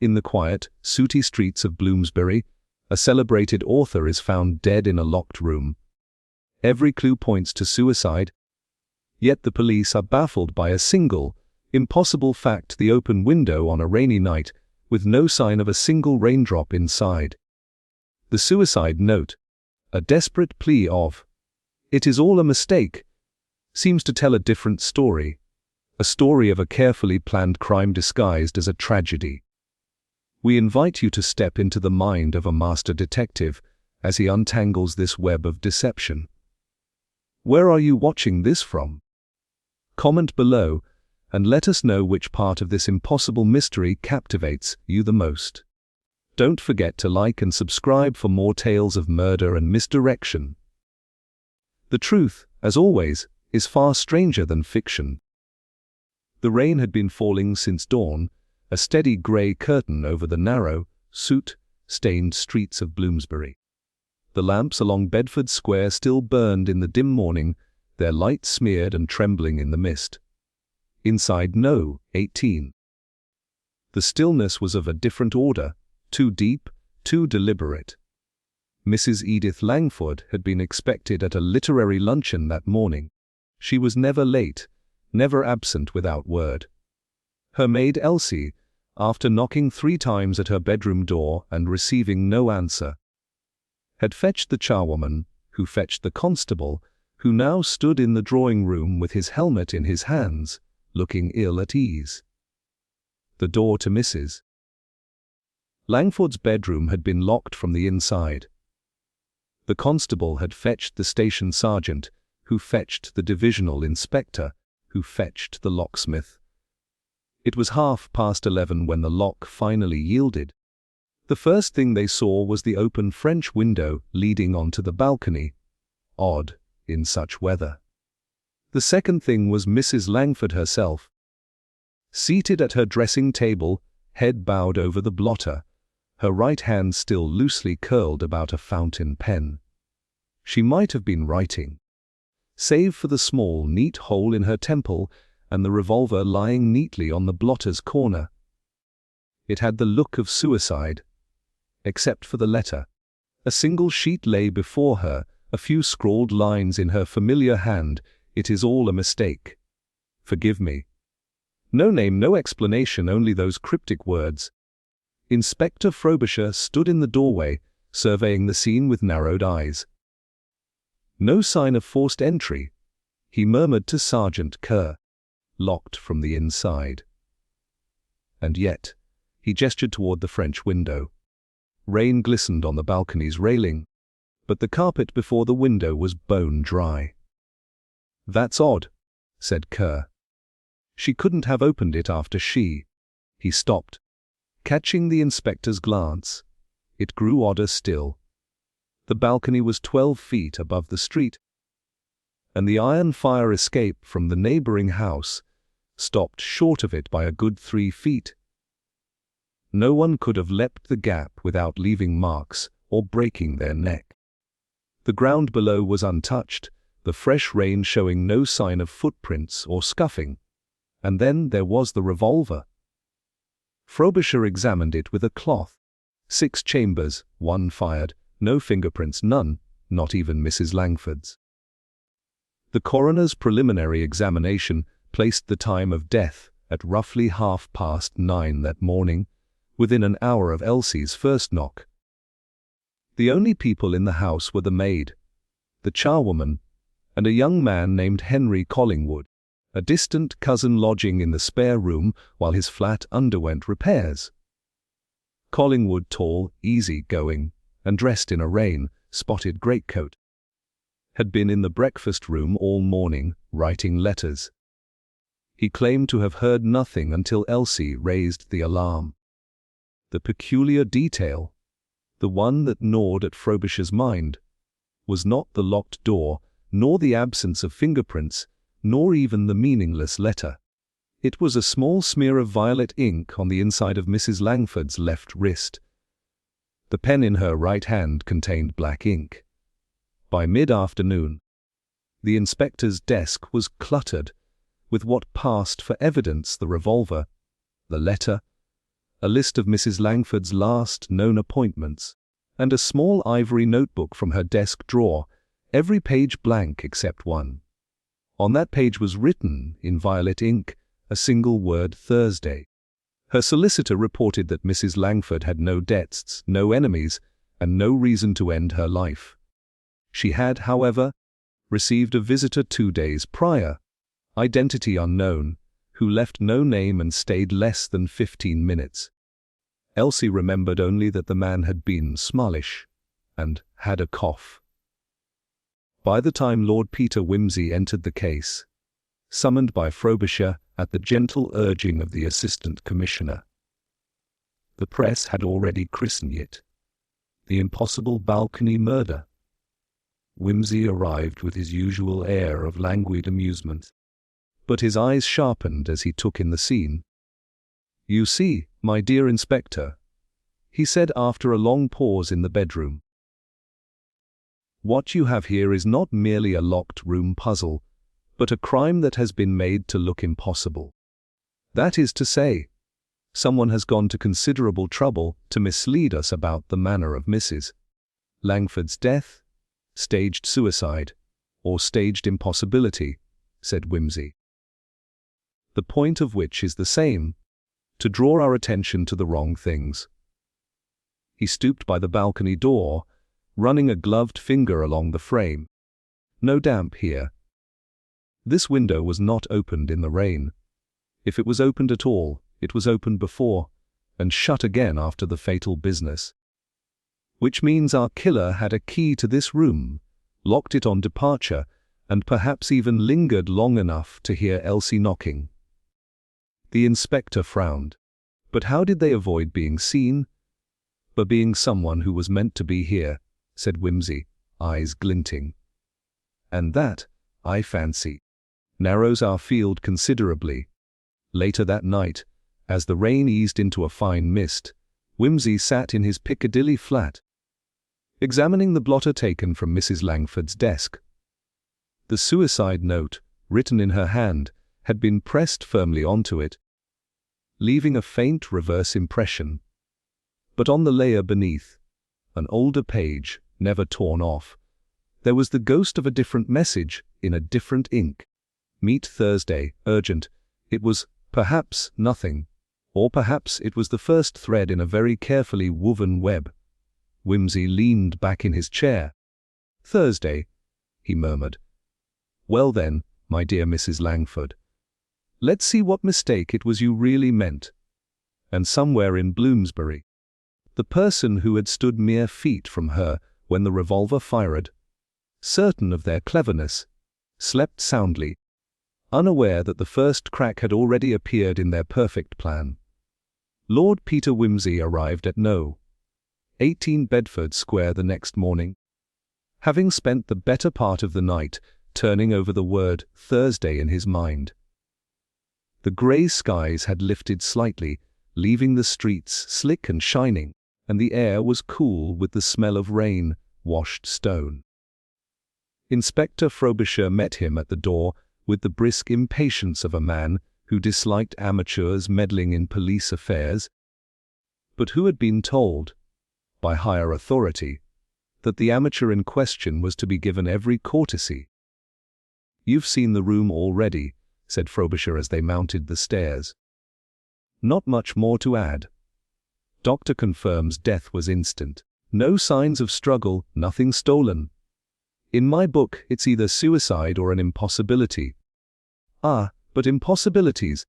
In the quiet, sooty streets of Bloomsbury, a celebrated author is found dead in a locked room. Every clue points to suicide, yet the police are baffled by a single, impossible fact: the open window on a rainy night, with no sign of a single raindrop inside. The suicide note, a desperate plea of, "It is all a mistake," seems to tell a different story, a story of a carefully planned crime disguised as a tragedy. We invite you to step into the mind of a master detective as he untangles this web of deception. Where are you watching this from? Comment below and let us know which part of this impossible mystery captivates you the most. Don't forget to like and subscribe for more tales of murder and misdirection. The truth, as always, is far stranger than fiction. The rain had been falling since dawn, a steady grey curtain over the narrow, soot-stained streets of Bloomsbury. The lamps along Bedford Square still burned in the dim morning, their light smeared and trembling in the mist. Inside No. 18. The stillness was of a different order, too deep, too deliberate. Mrs. Edith Langford had been expected at a literary luncheon that morning. She was never late, never absent without word. Her maid Elsie, after knocking 3 times at her bedroom door and receiving no answer, had fetched the charwoman, who fetched the constable, who now stood in the drawing-room with his helmet in his hands, looking ill at ease. The door to Mrs. Langford's bedroom had been locked from the inside. The constable had fetched the station sergeant, who fetched the divisional inspector, who fetched the locksmith. It was 11:30 when the lock finally yielded. The first thing they saw was the open French window leading onto the balcony. Odd, in such weather. The second thing was Mrs. Langford herself, seated at her dressing table, head bowed over the blotter, her right hand still loosely curled about a fountain pen. She might have been writing, save for the small, neat hole in her temple and the revolver lying neatly on the blotter's corner. It had the look of suicide, except for the letter. A single sheet lay before her, a few scrawled lines in her familiar hand: "It is all a mistake. Forgive me." No name, no explanation, only those cryptic words. Inspector Frobisher stood in the doorway, surveying the scene with narrowed eyes. No sign of forced entry, he murmured to Sergeant Kerr. Locked from the inside. And yet, he gestured toward the French window. Rain glistened on the balcony's railing, but the carpet before the window was bone dry. "That's odd," said Kerr. "She couldn't have opened it after she—" He stopped, catching the inspector's glance. It grew odder still. The balcony was 12 feet above the street, and the iron fire escape from the neighboring house stopped short of it by a good 3 feet. No one could have leapt the gap without leaving marks or breaking their neck. The ground below was untouched, the fresh rain showing no sign of footprints or scuffing. And then there was the revolver. Frobisher examined it with a cloth. 6 chambers, 1 fired, no fingerprints, none, not even Mrs. Langford's. The coroner's preliminary examination placed the time of death at roughly 9:30 that morning, within an hour of Elsie's first knock. The only people in the house were the maid, the charwoman, and a young man named Henry Collingwood, a distant cousin lodging in the spare room while his flat underwent repairs. Collingwood, tall, easy-going, and dressed in a rain-spotted greatcoat, had been in the breakfast room all morning, writing letters. He claimed to have heard nothing until Elsie raised the alarm. The peculiar detail, the one that gnawed at Frobisher's mind, was not the locked door, nor the absence of fingerprints, nor even the meaningless letter. It was a small smear of violet ink on the inside of Mrs. Langford's left wrist. The pen in her right hand contained black ink. By mid-afternoon, the inspector's desk was cluttered with what passed for evidence: the revolver, the letter, a list of Mrs. Langford's last known appointments, and a small ivory notebook from her desk drawer, every page blank except one. On that page was written, in violet ink, a single word: Thursday. Her solicitor reported that Mrs. Langford had no debts, no enemies, and no reason to end her life. She had, however, received a visitor 2 days prior, identity unknown, who left no name and stayed less than 15 minutes. Elsie remembered only that the man had been smallish and had a cough. By the time Lord Peter Wimsey entered the case, summoned by Frobisher at the gentle urging of the Assistant Commissioner, the press had already christened it the impossible balcony murder. Wimsey arrived with his usual air of languid amusement, but his eyes sharpened as he took in the scene. "You see, my dear Inspector," he said after a long pause in the bedroom, "what you have here is not merely a locked room puzzle, but a crime that has been made to look impossible. That is to say, someone has gone to considerable trouble to mislead us about the manner of Mrs. Langford's death, staged suicide, or staged impossibility," said Wimsey. "The point of which is the same, to draw our attention to the wrong things." He stooped by the balcony door, running a gloved finger along the frame. "No damp here. This window was not opened in the rain. If it was opened at all, it was opened before, and shut again after the fatal business. Which means our killer had a key to this room, locked it on departure, and perhaps even lingered long enough to hear Elsie knocking." The inspector frowned. "But how did they avoid being seen?" "By being someone who was meant to be here," said Wimsey, eyes glinting. "And that, I fancy, narrows our field considerably." Later that night, as the rain eased into a fine mist, Wimsey sat in his Piccadilly flat, examining the blotter taken from Mrs. Langford's desk. The suicide note, written in her hand, had been pressed firmly onto it, leaving a faint reverse impression. But on the layer beneath, an older page, never torn off, there was the ghost of a different message in a different ink. "Meet Thursday, urgent." It was, perhaps, nothing, or perhaps it was the first thread in a very carefully woven web. Wimsey leaned back in his chair. "Thursday," he murmured. "Well then, my dear Mrs. Langford, let's see what mistake it was you really meant." And somewhere in Bloomsbury, the person who had stood mere feet from her when the revolver fired, certain of their cleverness, slept soundly, unaware that the first crack had already appeared in their perfect plan. Lord Peter Wimsey arrived at No. 18 Bedford Square the next morning, having spent the better part of the night turning over the word Thursday in his mind. The grey skies had lifted slightly, leaving the streets slick and shining, and the air was cool with the smell of rain, washed stone. Inspector Frobisher met him at the door with the brisk impatience of a man who disliked amateurs meddling in police affairs, but who had been told, by higher authority, that the amateur in question was to be given every courtesy. "You've seen the room already," said Frobisher as they mounted the stairs. "Not much more to add. Doctor confirms death was instant. No signs of struggle, nothing stolen. In my book, it's either suicide or an impossibility." "Ah, but impossibilities,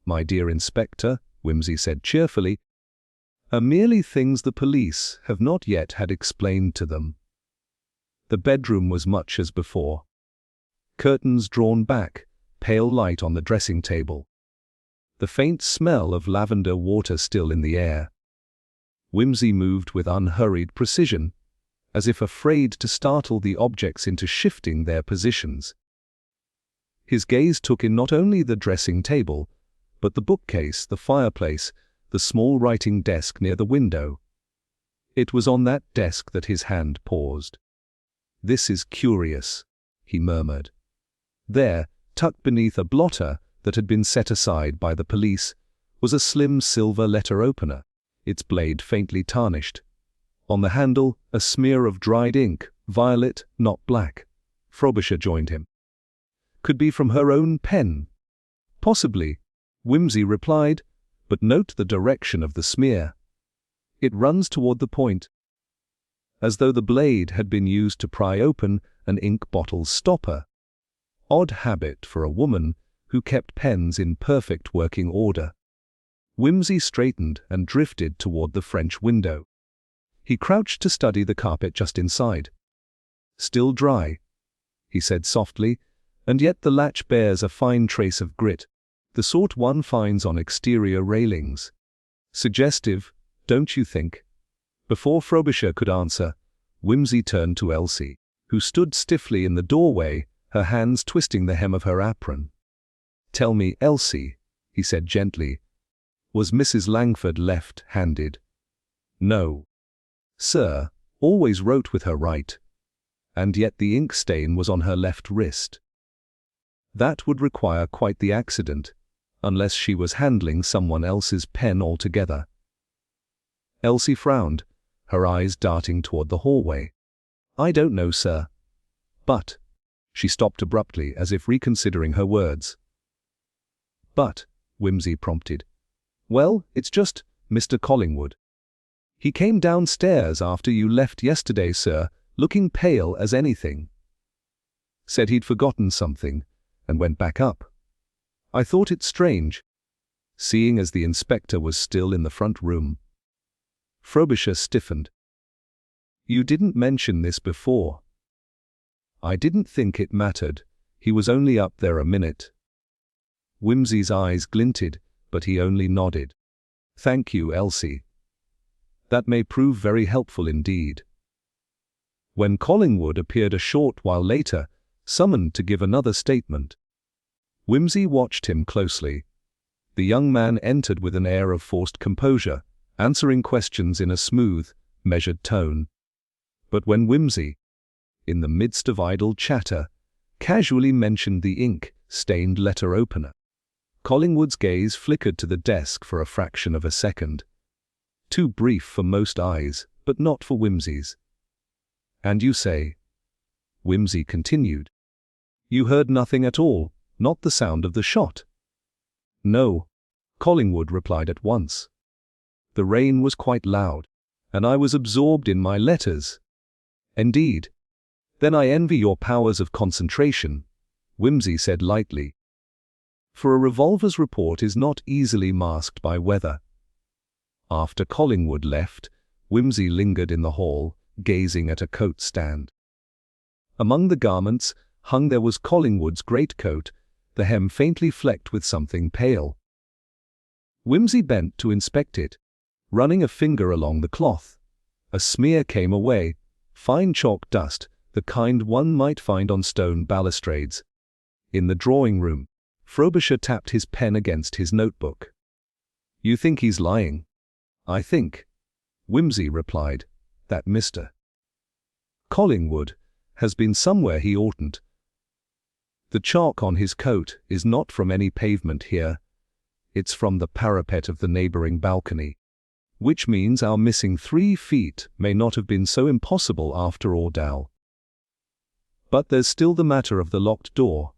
my dear Inspector," Wimsey said cheerfully, "are merely things the police have not yet had explained to them." The bedroom was much as before. Curtains drawn back, pale light on the dressing table. The faint smell of lavender water still in the air. Wimsey moved with unhurried precision, as if afraid to startle the objects into shifting their positions. His gaze took in not only the dressing table, but the bookcase, the fireplace, the small writing desk near the window. It was on that desk that his hand paused. "This is curious," he murmured. There, tucked beneath a blotter that had been set aside by the police, was a slim silver letter opener, its blade faintly tarnished. On the handle, a smear of dried ink, violet, not black. Frobisher joined him. Could be from her own pen. Possibly, Wimsey replied, but note the direction of the smear. It runs toward the point, as though the blade had been used to pry open an ink bottle's stopper. Odd habit for a woman who kept pens in perfect working order. Wimsey straightened and drifted toward the French window. He crouched to study the carpet just inside. Still dry, he said softly, and yet the latch bears a fine trace of grit, the sort one finds on exterior railings. Suggestive, don't you think? Before Frobisher could answer, Wimsey turned to Elsie, who stood stiffly in the doorway, her hands twisting the hem of her apron. "Tell me, Elsie," he said gently, "was Mrs. Langford left-handed?" "No, sir, always wrote with her right. And yet the ink stain was on her left wrist." "That would require quite the accident, unless she was handling someone else's pen altogether." Elsie frowned, her eyes darting toward the hallway. "I don't know, sir. But—" She stopped abruptly as if reconsidering her words. "But," Wimsey prompted. "Well, it's just Mr. Collingwood. He came downstairs after you left yesterday, sir, looking pale as anything. Said he'd forgotten something, and went back up. I thought it strange, seeing as the inspector was still in the front room." Frobisher stiffened. "You didn't mention this before." "I didn't think it mattered. He was only up there a minute." Wimsey's eyes glinted, but he only nodded. "Thank you, Elsie. That may prove very helpful indeed." When Collingwood appeared a short while later, summoned to give another statement, Wimsey watched him closely. The young man entered with an air of forced composure, answering questions in a smooth, measured tone. But when Wimsey, in the midst of idle chatter, casually mentioned the ink-stained letter opener, Collingwood's gaze flickered to the desk for a fraction of a second. Too brief for most eyes, but not for Wimsey's. "And you say," Wimsey continued, "you heard nothing at all, not the sound of the shot?" "No," Collingwood replied at once. "The rain was quite loud, and I was absorbed in my letters." "Indeed. Then I envy your powers of concentration," Wimsey said lightly. "For a revolver's report is not easily masked by weather." After Collingwood left, Wimsey lingered in the hall, gazing at a coat stand. Among the garments hung there was Collingwood's greatcoat, the hem faintly flecked with something pale. Wimsey bent to inspect it, running a finger along the cloth. A smear came away, fine chalk dust, the kind one might find on stone balustrades. In the drawing room, Frobisher tapped his pen against his notebook. "You think he's lying?" "I think," Wimsey replied, "that Mr. Collingwood has been somewhere he oughtn't. The chalk on his coat is not from any pavement here. It's from the parapet of the neighboring balcony. Which means our missing 3 feet may not have been so impossible after all, Dal. But there's still the matter of the locked door."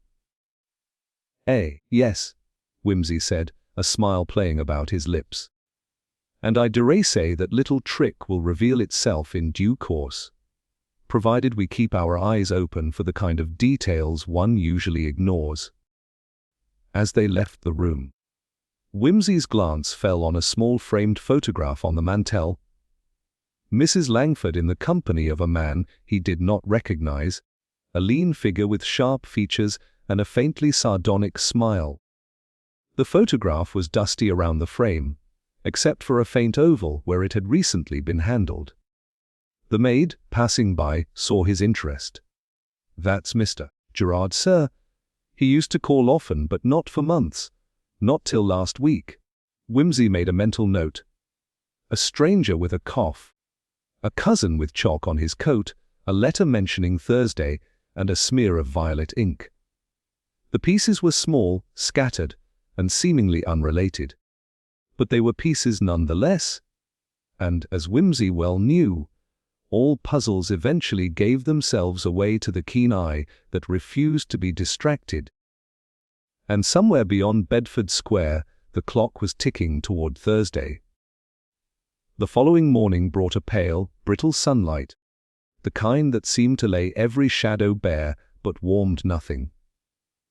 Yes," Wimsey said, a smile playing about his lips. "And I dare say that little trick will reveal itself in due course, provided we keep our eyes open for the kind of details one usually ignores." As they left the room, Wimsey's glance fell on a small framed photograph on the mantel. Mrs. Langford in the company of a man he did not recognize, a lean figure with sharp features and a faintly sardonic smile. The photograph was dusty around the frame, except for a faint oval where it had recently been handled. The maid, passing by, saw his interest. "That's Mr. Gerard, sir. He used to call often, but not for months. Not till last week." Wimsey made a mental note. A stranger with a cough. A cousin with chalk on his coat, a letter mentioning Thursday, and a smear of violet ink. The pieces were small, scattered, and seemingly unrelated. but they were pieces nonetheless. And, as Whimsy well knew, all puzzles eventually gave themselves away to the keen eye that refused to be distracted. And somewhere beyond Bedford Square, the clock was ticking toward Thursday. The following morning brought a pale, brittle sunlight, the kind that seemed to lay every shadow bare but warmed nothing.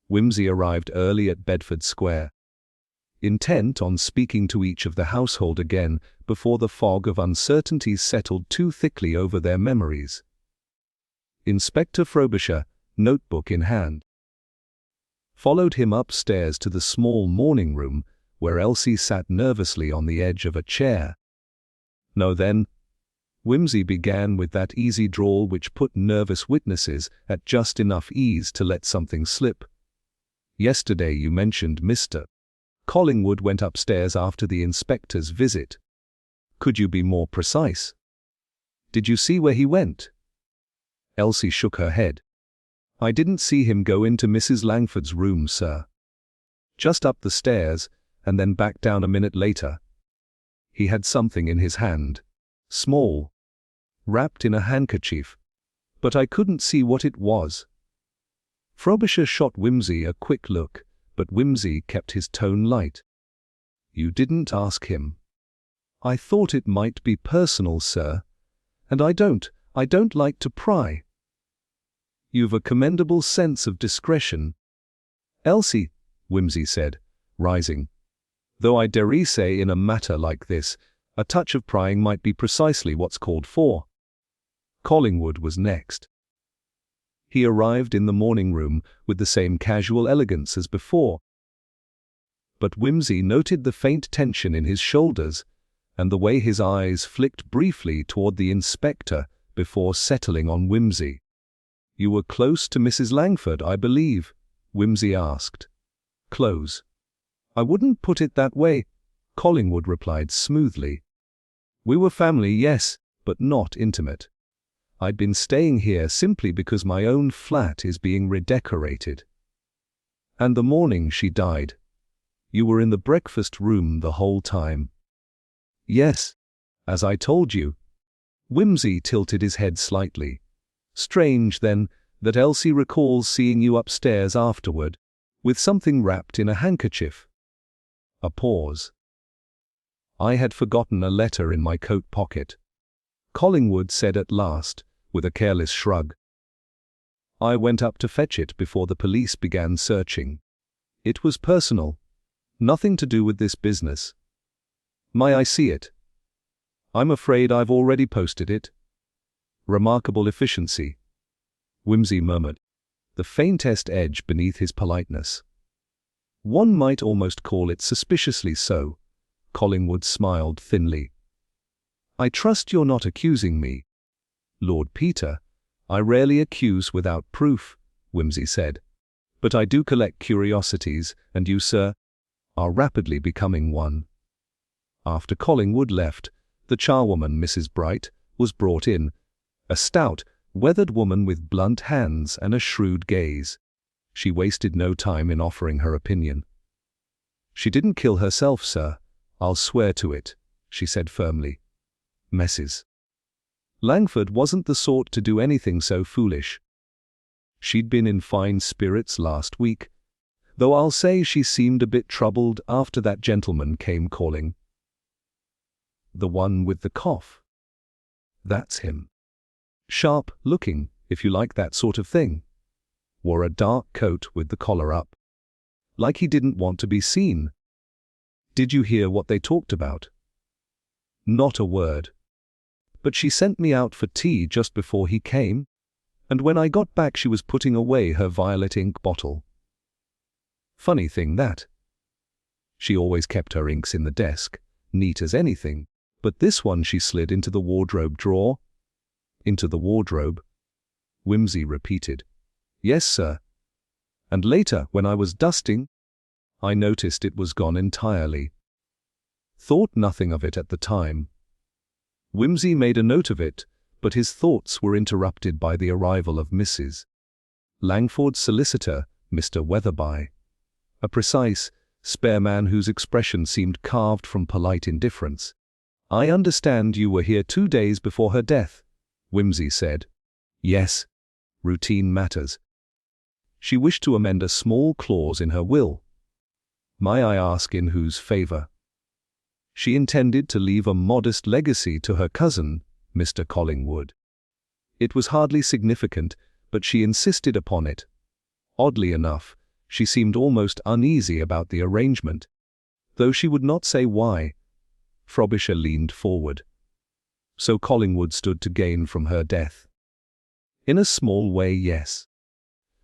Whimsy arrived early at Bedford Square, intent on speaking to each of the household again before the fog of uncertainty settled too thickly over their memories. Inspector Frobisher, notebook in hand, followed him upstairs to the small morning room where Elsie sat nervously on the edge of a chair. "No then," Whimsy began with that easy drawl which put nervous witnesses at just enough ease to let something slip. "Yesterday you mentioned Mr. Collingwood went upstairs after the inspector's visit. Could you be more precise? Did you see where he went?" Elsie shook her head. "I didn't see him go into Mrs. Langford's room, sir. Just up the stairs, and then back down a minute later. He had something in his hand, small, wrapped in a handkerchief, but I couldn't see what it was." Frobisher shot Whimsy a quick look, but Whimsy kept his tone light. "You didn't ask him." "I thought it might be personal, sir, and I don't like to pry." "You've a commendable sense of discretion." "Elsie," Whimsy said, rising, "though I dare say in a matter like this, a touch of prying might be precisely what's called for." Collingwood was next. He arrived in the morning room with the same casual elegance as before. But Whimsy noted the faint tension in his shoulders, and the way his eyes flicked briefly toward the inspector before settling on Whimsy. "You were close to Mrs. Langford, I believe?" Whimsy asked. "Close? I wouldn't put it that way," Collingwood replied smoothly. "We were family, yes, but not intimate. I'd been staying here simply because my own flat is being redecorated." "And the morning she died, you were in the breakfast room the whole time?" "Yes, as I told you." Whimsy tilted his head slightly. "Strange, then, that Elsie recalls seeing you upstairs afterward, with something wrapped in a handkerchief." A pause. "I had forgotten a letter in my coat pocket," Collingwood said at last, with a careless shrug. "I went up to fetch it before the police began searching. It was personal, nothing to do with this business. May I see it?" "I'm afraid I've already posted it." "Remarkable efficiency," Whimsy murmured, the faintest edge beneath his politeness. "One might almost call it suspiciously so," Collingwood smiled thinly. "I trust you're not accusing me." "Lord Peter, I rarely accuse without proof," Whimsy said. "But I do collect curiosities, and you, sir, are rapidly becoming one." After Collingwood left, the charwoman, Mrs. Bright, was brought in, a stout, weathered woman with blunt hands and a shrewd gaze. She wasted no time in offering her opinion. "She didn't kill herself, sir, I'll swear to it," she said firmly. "Mrs. Langford wasn't the sort to do anything so foolish. She'd been in fine spirits last week, though I'll say she seemed a bit troubled after that gentleman came calling." "The one with the cough?" "That's him. Sharp looking, if you like that sort of thing. Wore a dark coat with the collar up. Like he didn't want to be seen." "Did you hear what they talked about?" "Not a word. But she sent me out for tea just before he came, and when I got back she was putting away her violet ink bottle. Funny thing that. She always kept her inks in the desk, neat as anything, but this one she slid into the wardrobe drawer." "Into the wardrobe?" Whimsy repeated. "Yes, sir. And later, when I was dusting, I noticed it was gone entirely. Thought nothing of it at the time." Whimsy made a note of it, but his thoughts were interrupted by the arrival of Mrs. Langford's solicitor, Mr. Weatherby. A precise, spare man whose expression seemed carved from polite indifference. "I understand you were here 2 days before her death," Whimsy said. "Yes. Routine matters." She wished to amend a small clause in her will. "May I ask in whose favor?" She intended to leave a modest legacy to her cousin, Mr. Collingwood. It was hardly significant, but she insisted upon it. Oddly enough, she seemed almost uneasy about the arrangement, though she would not say why. Frobisher leaned forward. "So Collingwood stood to gain from her death?" "In a small way, yes.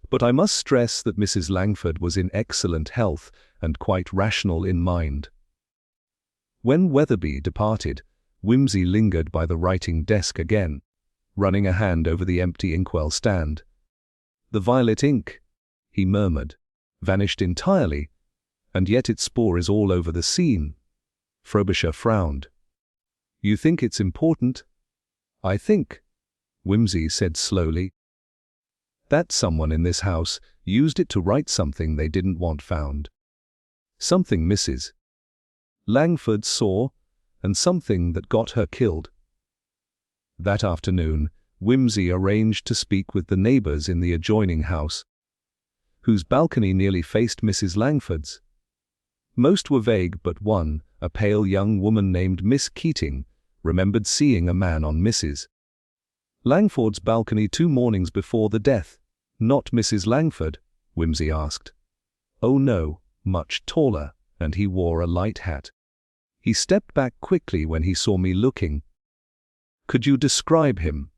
But I must stress that Mrs. Langford was in excellent health and quite rational in mind." When Weatherby departed, Whimsy lingered by the writing desk again, running a hand over the empty inkwell stand. "The violet ink," he murmured, "vanished entirely, and yet its spoor is all over the scene." Frobisher frowned. "You think it's important?" "I think," Whimsy said slowly, "that someone in this house used it to write something they didn't want found. Something Mrs. Langford saw, and something that got her killed." That afternoon, Whimsy arranged to speak with the neighbors in the adjoining house, whose balcony nearly faced Mrs. Langford's. Most were vague but one, a pale young woman named Miss Keating, remembered seeing a man on Mrs. Langford's balcony 2 mornings before the death. "Not Mrs. Langford?" Whimsy asked. "Oh no, much taller, and he wore a light hat. He stepped back quickly when he saw me looking." "Could you describe him?"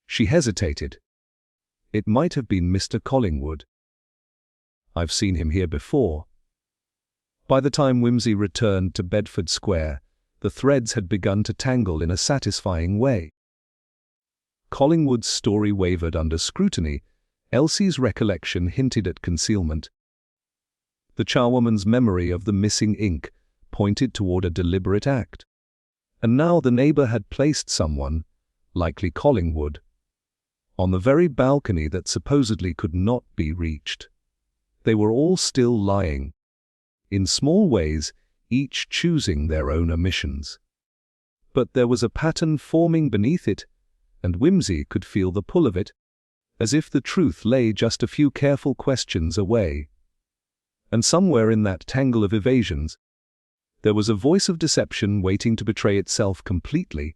She hesitated. "It might have been Mr. Collingwood. I've seen him here before." By the time Whimsy returned to Bedford Square, the threads had begun to tangle in a satisfying way. Collingwood's story wavered under scrutiny. Elsie's recollection hinted at concealment. The charwoman's memory of the missing ink pointed toward a deliberate act. And now the neighbor had placed someone, likely Collingwood, on the very balcony that supposedly could not be reached. They were all still lying, in small ways, each choosing their own omissions. But there was a pattern forming beneath it, and Whimsy could feel the pull of it, as if the truth lay just a few careful questions away. And somewhere in that tangle of evasions, there was a voice of deception waiting to betray itself completely.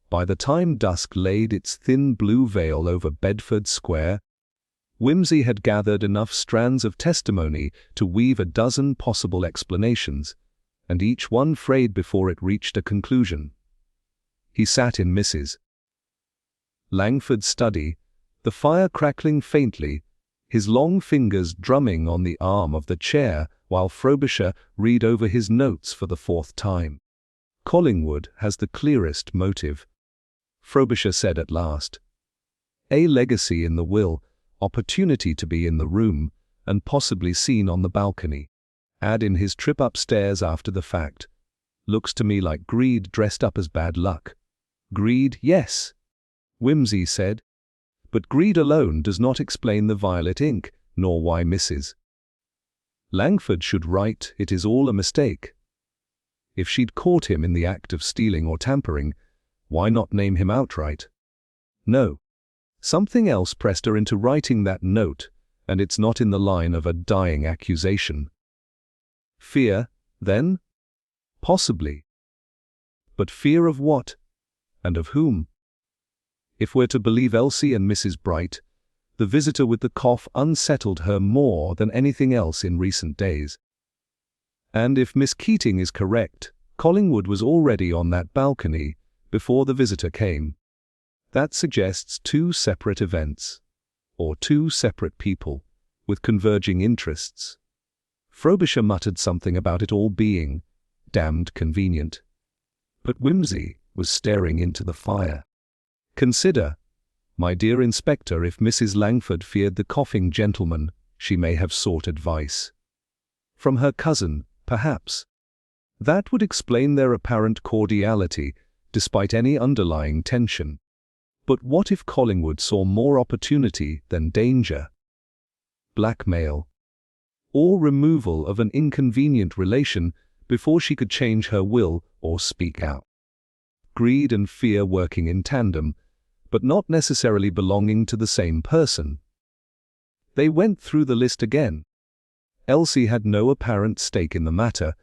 By the time dusk laid its thin blue veil over Bedford Square, Whimsy had gathered enough strands of testimony to weave a dozen possible explanations, and each one frayed before it reached a conclusion. He sat in Mrs. Langford's study, the fire crackling faintly, his long fingers drumming on the arm of the chair while Frobisher read over his notes for the 4th time. "Collingwood has the clearest motive," Frobisher said at last. "A legacy in the will, opportunity to be in the room, and possibly seen on the balcony. Add in his trip upstairs after the fact. Looks to me like greed dressed up as bad luck." "Greed, yes," Whimsy said. "But greed alone does not explain the violet ink, nor why Mrs. Langford should write it is all a mistake. If she'd caught him in the act of stealing or tampering, why not name him outright? No. Something else pressed her into writing that note, and it's not in the line of a dying accusation. Fear, then? Possibly. But fear of what? And of whom? If we're to believe Elsie and Mrs. Bright, the visitor with the cough unsettled her more than anything else in recent days. And if Miss Keating is correct, Collingwood was already on that balcony before the visitor came. That suggests 2 separate events, or 2 separate people, with converging interests. Frobisher muttered something about it all being damned convenient. But Whimsy was staring into the fire. "Consider, my dear Inspector, if Mrs. Langford feared the coughing gentleman, she may have sought advice from her cousin, perhaps. That would explain their apparent cordiality, despite any underlying tension. But what if Collingwood saw more opportunity than danger? Blackmail. or removal of an inconvenient relation before she could change her will or speak out. Greed and fear working in tandem, but not necessarily belonging to the same person. They went through the list again. Elsie had no apparent stake in the matter,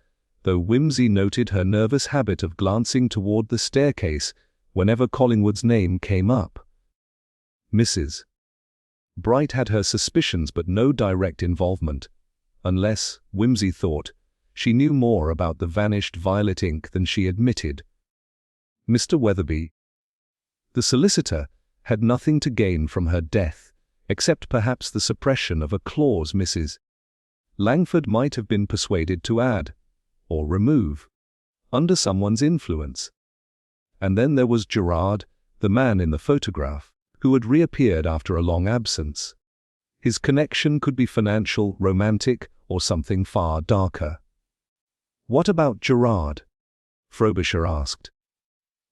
though Whimsy noted her nervous habit of glancing toward the staircase whenever Collingwood's name came up. Mrs. Bright had her suspicions but no direct involvement, unless, Whimsy thought, she knew more about the vanished violet ink than she admitted. Mr. Weatherby, the solicitor, had nothing to gain from her death, except perhaps the suppression of a clause Mrs. Langford might have been persuaded to add, or remove, under someone's influence. And then there was Gerard, the man in the photograph, who had reappeared after a long absence. His connection could be financial, romantic, or something far darker. "What about Gerard?" Frobisher asked,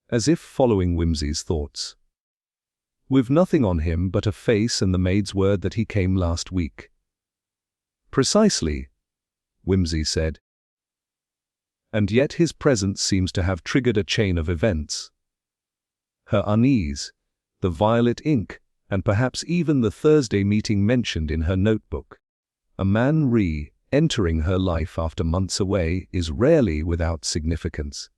as if following Whimsy's thoughts. "We've nothing on him but a face and the maid's word that he came last week." "Precisely," Whimsy said. "And yet his presence seems to have triggered a chain of events. Her unease, the violet ink, and perhaps even the Thursday meeting mentioned in her notebook. A man re-entering her life after months away is rarely without significance.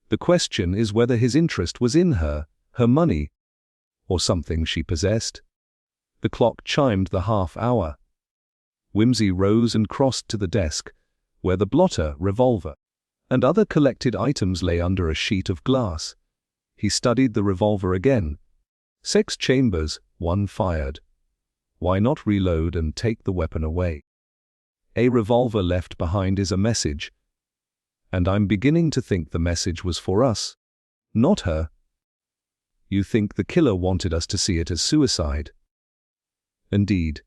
The question is whether his interest was in her money, or something she possessed." The clock chimed the half-hour. Whimsy rose and crossed to the desk, where the blotter, revolver, and other collected items lay under a sheet of glass. He studied the revolver again. 6 chambers, 1 fired. Why not reload and take the weapon away? A revolver left behind is a message. And I'm beginning to think the message was for us, not her. You think the killer wanted us to see it as suicide? Indeed.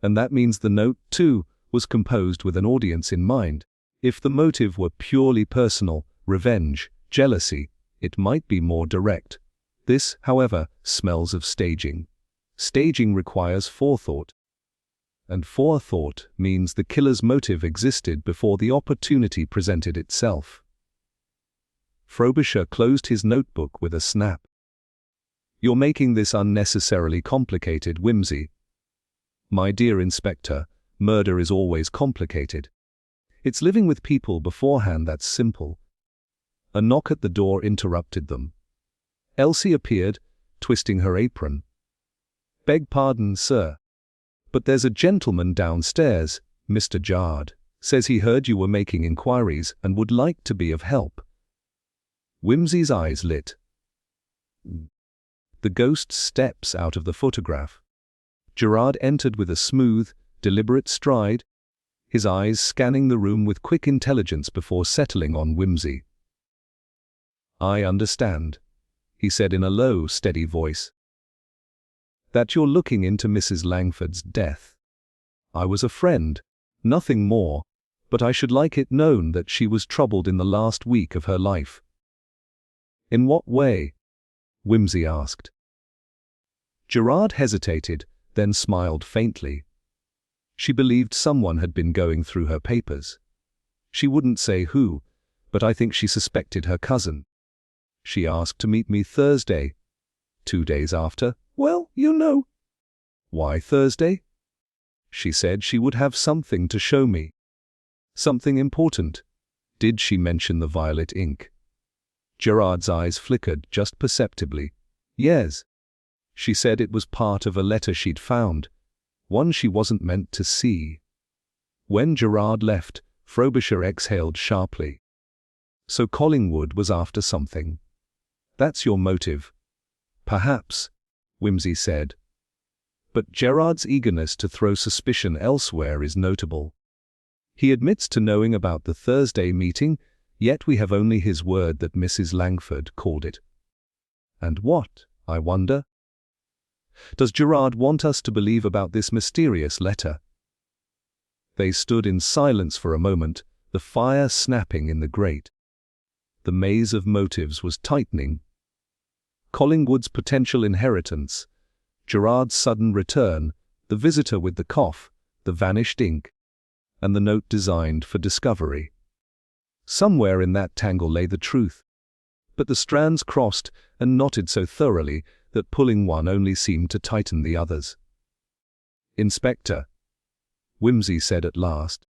And that means the note, too, was composed with an audience in mind. If the motive were purely personal, revenge, jealousy, it might be more direct. This, however, smells of staging. Staging requires forethought. And forethought means the killer's motive existed before the opportunity presented itself. Frobisher closed his notebook with a snap. "You're making this unnecessarily complicated, Whimsy." "My dear Inspector, murder is always complicated. It's living with people beforehand that's simple." A knock at the door interrupted them. Elsie appeared, twisting her apron. "Beg pardon, sir. But there's a gentleman downstairs, Mr. Jard, says he heard you were making inquiries and would like to be of help." Whimsy's eyes lit. The ghost steps out of the photograph. Gerard entered with a smooth, deliberate stride, his eyes scanning the room with quick intelligence before settling on Whimsy. "I understand," he said in a low, steady voice, "that you're looking into Mrs. Langford's death. I was a friend, nothing more, but I should like it known that she was troubled in the last week of her life." "In what way?" Whimsy asked. Gerard hesitated, then smiled faintly. She believed someone had been going through her papers. She wouldn't say who, but I think she suspected her cousin. She asked to meet me Thursday. 2 days after, well, you know. "Why Thursday?" "She said she would have something to show me." "Something important. Did she mention the violet ink?" Gerard's eyes flickered just perceptibly. "Yes. She said it was part of a letter she'd found, one she wasn't meant to see." When Gerard left, Frobisher exhaled sharply. "So Collingwood was after something. That's your motive." "Perhaps," Whimsy said. But Gerard's eagerness to throw suspicion elsewhere is notable. He admits to knowing about the Thursday meeting, yet we have only his word that Mrs. Langford called it. And what, I wonder, does Gerard want us to believe about this mysterious letter? They stood in silence for a moment, the fire snapping in the grate. The maze of motives was tightening. Collingwood's potential inheritance, Gerard's sudden return, the visitor with the cough, the vanished ink. and the note designed for discovery. Somewhere in that tangle lay the truth, but the strands crossed and knotted so thoroughly that pulling one only seemed to tighten the others. "Inspector," Whimsy said at last,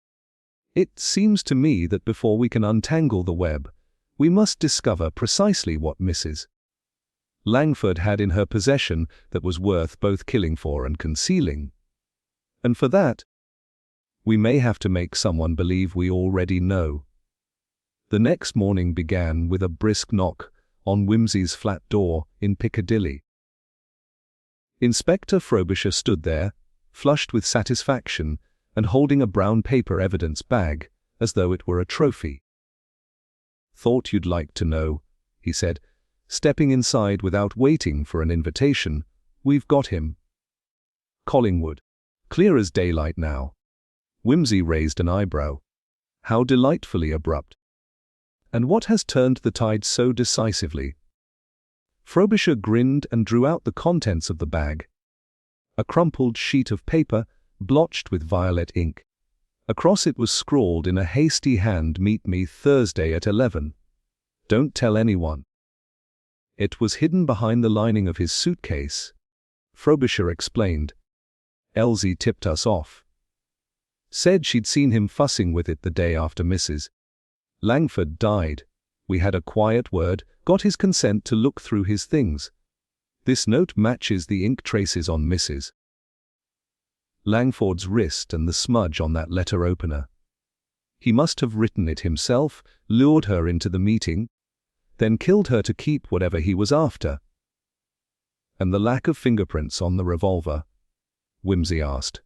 "it seems to me that before we can untangle the web, we must discover precisely what Mrs. Langford had in her possession that was worth both killing for and concealing. And for that, we may have to make someone believe we already know." The next morning began with a brisk knock on Whimsy's flat door in Piccadilly. Inspector Frobisher stood there, flushed with satisfaction and holding a brown paper evidence bag as though it were a trophy. "Thought you'd like to know," he said, stepping inside without waiting for an invitation. "We've got him. Collingwood. Clear as daylight now." Whimsy raised an eyebrow. "How delightfully abrupt. And what has turned the tide so decisively?" Frobisher grinned and drew out the contents of the bag. A crumpled sheet of paper, blotched with violet ink. Across it was scrawled in a hasty hand, "Meet me Thursday at 11. Don't tell anyone." It was hidden behind the lining of his suitcase. Frobisher explained. "Elsie tipped us off. Said she'd seen him fussing with it the day after Mrs. Langford died. We had a quiet word, got his consent to look through his things. This note matches the ink traces on Mrs. Langford's wrist and the smudge on that letter opener. He must have written it himself, lured her into the meeting, then killed her to keep whatever he was after." "And the lack of fingerprints on the revolver?" Whimsy asked.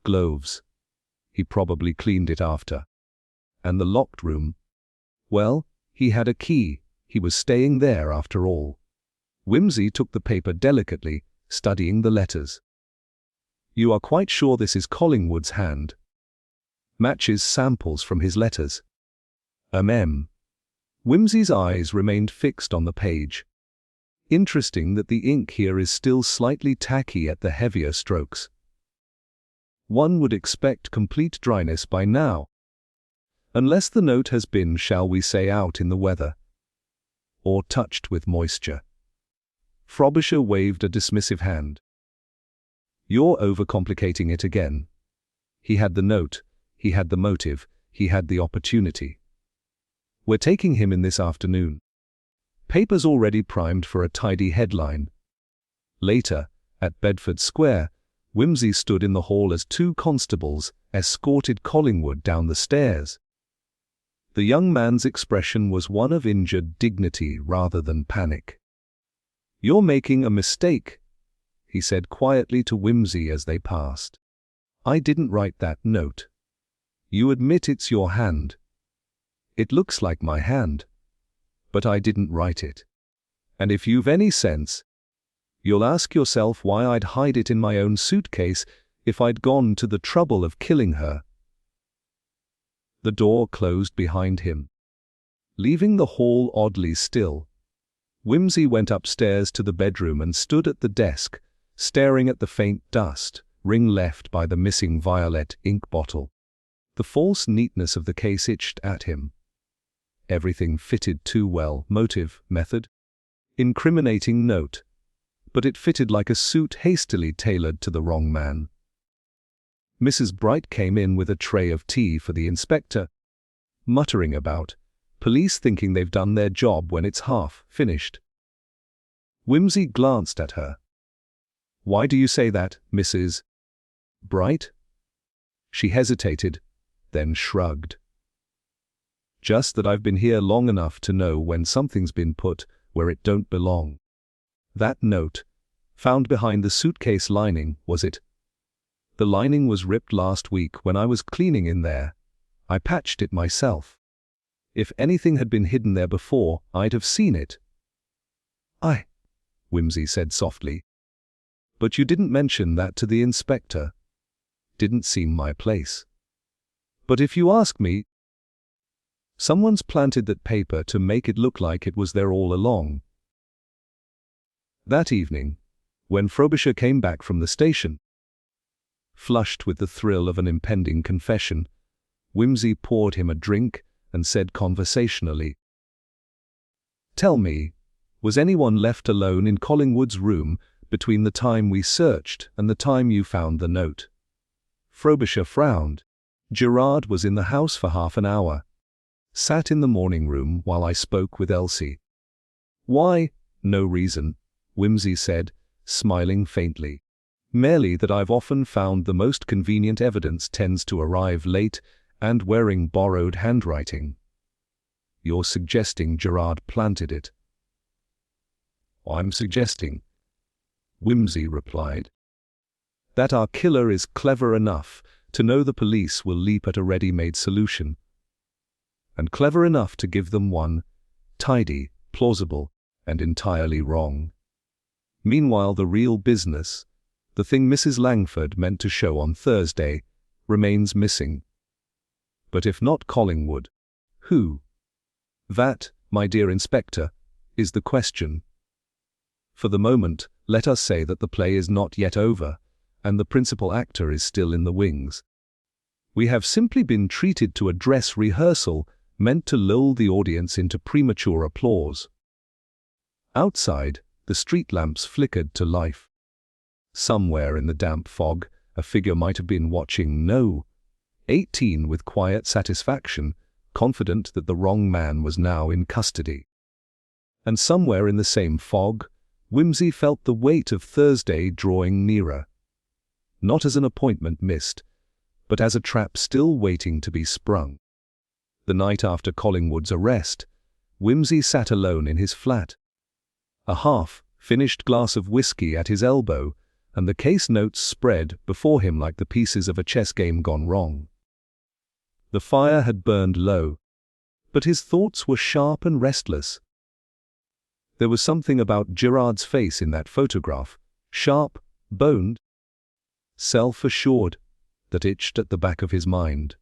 "Gloves. He probably cleaned it after. And the locked room? Well, he had a key. He was staying there after all." Whimsy took the paper delicately, studying the letters. "You are quite sure this is Collingwood's hand?" "Matches samples from his letters." Whimsy's eyes remained fixed on the page. "Interesting that the ink here is still slightly tacky at the heavier strokes. One would expect complete dryness by now. Unless the note has been, shall we say, out in the weather. Or touched with moisture." Frobisher waved a dismissive hand. "You're overcomplicating it again. He had the note, he had the motive, he had the opportunity. We're taking him in this afternoon. Paper's already primed for a tidy headline." Later, at Bedford Square, Whimsy stood in the hall as two constables escorted Collingwood down the stairs. The young man's expression was one of injured dignity rather than panic. "You're making a mistake," he said quietly to Whimsy as they passed. "I didn't write that note. You admit it's your hand. It looks like my hand. But I didn't write it. And if you've any sense, you'll ask yourself why I'd hide it in my own suitcase if I'd gone to the trouble of killing her." The door closed behind him, leaving the hall oddly still. Whimsy went upstairs to the bedroom and stood at the desk, staring at the faint dust ring left by the missing violet ink bottle. The false neatness of the case itched at him. Everything fitted too well. Motive, method, incriminating note. But it fitted like a suit hastily tailored to the wrong man. Mrs. Bright came in with a tray of tea for the inspector, muttering about police thinking they've done their job when it's half finished. Whimsy glanced at her. "Why do you say that, Mrs. Bright?" She hesitated, then shrugged. "Just that I've been here long enough to know when something's been put where it don't belong. That note, found behind the suitcase lining, was it? The lining was ripped last week when I was cleaning in there. I patched it myself. If anything had been hidden there before, I'd have seen it." Whimsy said softly. "But you didn't mention that to the inspector. Didn't seem my place. But if you ask me, someone's planted that paper to make it look like it was there all along." That evening, when Frobisher came back from the station, flushed with the thrill of an impending confession, Whimsy poured him a drink and said conversationally, "Tell me, was anyone left alone in Collingwood's room between the time we searched and the time you found the note?" Frobisher frowned. "Gerard was in the house for half an hour. Sat in the morning room while I spoke with Elsie." "Why?" "No reason," Whimsy said, smiling faintly. "Merely that I've often found the most convenient evidence tends to arrive late and wearing borrowed handwriting." "You're suggesting Gerard planted it?" "I'm suggesting," Whimsy replied, "that our killer is clever enough to know the police will leap at a ready-made solution, and clever enough to give them one, tidy, plausible, and entirely wrong. Meanwhile, the real business, the thing Mrs. Langford meant to show on Thursday, remains missing. But if not Collingwood, who? That, my dear Inspector, is the question. For the moment, let us say that the play is not yet over, and the principal actor is still in the wings. We have simply been treated to a dress rehearsal meant to lull the audience into premature applause." Outside, the street lamps flickered to life. Somewhere in the damp fog, a figure might have been watching No. 18 with quiet satisfaction, confident that the wrong man was now in custody. And somewhere in the same fog, Whimsy felt the weight of Thursday drawing nearer. Not as an appointment missed, but as a trap still waiting to be sprung. The night after Collingwood's arrest, Whimsy sat alone in his flat. A half-finished glass of whiskey at his elbow, and the case notes spread before him like the pieces of a chess game gone wrong. The fire had burned low, but his thoughts were sharp and restless. There was something about Gerard's face in that photograph, sharp, boned, self-assured, that itched at the back of his mind.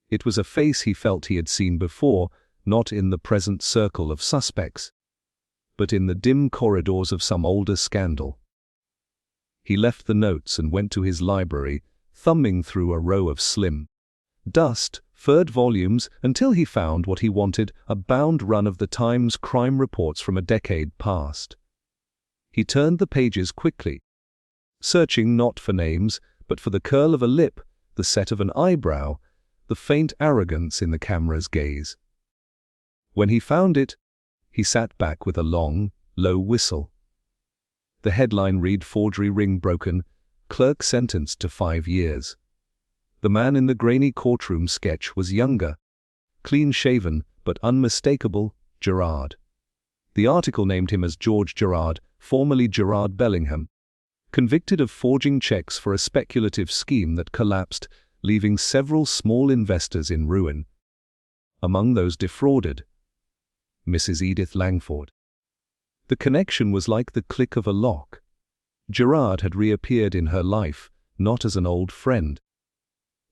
It was a face he felt he had seen before, not in the present circle of suspects, but in the dim corridors of some older scandal. He left the notes and went to his library, thumbing through a row of slim, dust-furred volumes until he found what he wanted, a bound run of the Times crime reports from a decade past. He turned the pages quickly, searching not for names, but for the curl of a lip, the set of an eyebrow, the faint arrogance in the camera's gaze. When he found it, he sat back with a long, low whistle. The headline read "Forgery Ring Broken, Clerk Sentenced to 5 years." The man in the grainy courtroom sketch was younger, clean-shaven but unmistakable, Gerard. The article named him as George Gerard, formerly Gerard Bellingham, convicted of forging checks for a speculative scheme that collapsed, leaving several small investors in ruin. Among those defrauded, Mrs. Edith Langford. The connection was like the click of a lock. Gerard had reappeared in her life, not as an old friend,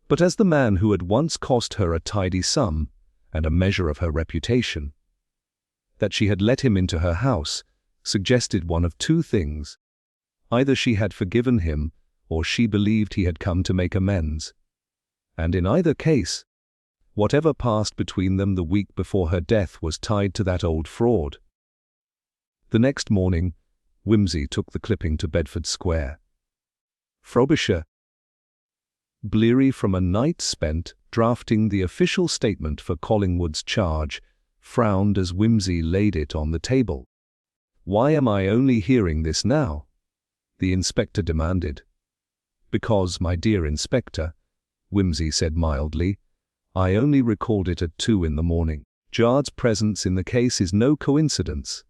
but as the man who had once cost her a tidy sum and a measure of her reputation. That she had let him into her house suggested one of two things. Either she had forgiven him, or she believed he had come to make amends. And in either case, whatever passed between them the week before her death was tied to that old fraud. The next morning, Whimsy took the clipping to Bedford Square. Frobisher, bleary from a night spent drafting the official statement for Collingwood's charge, frowned as Whimsy laid it on the table. "Why am I only hearing this now?" the inspector demanded. "Because, my dear Inspector," Whimsy said mildly, "I only recalled it at 2 in the morning. Gerard's presence in the case is no coincidence.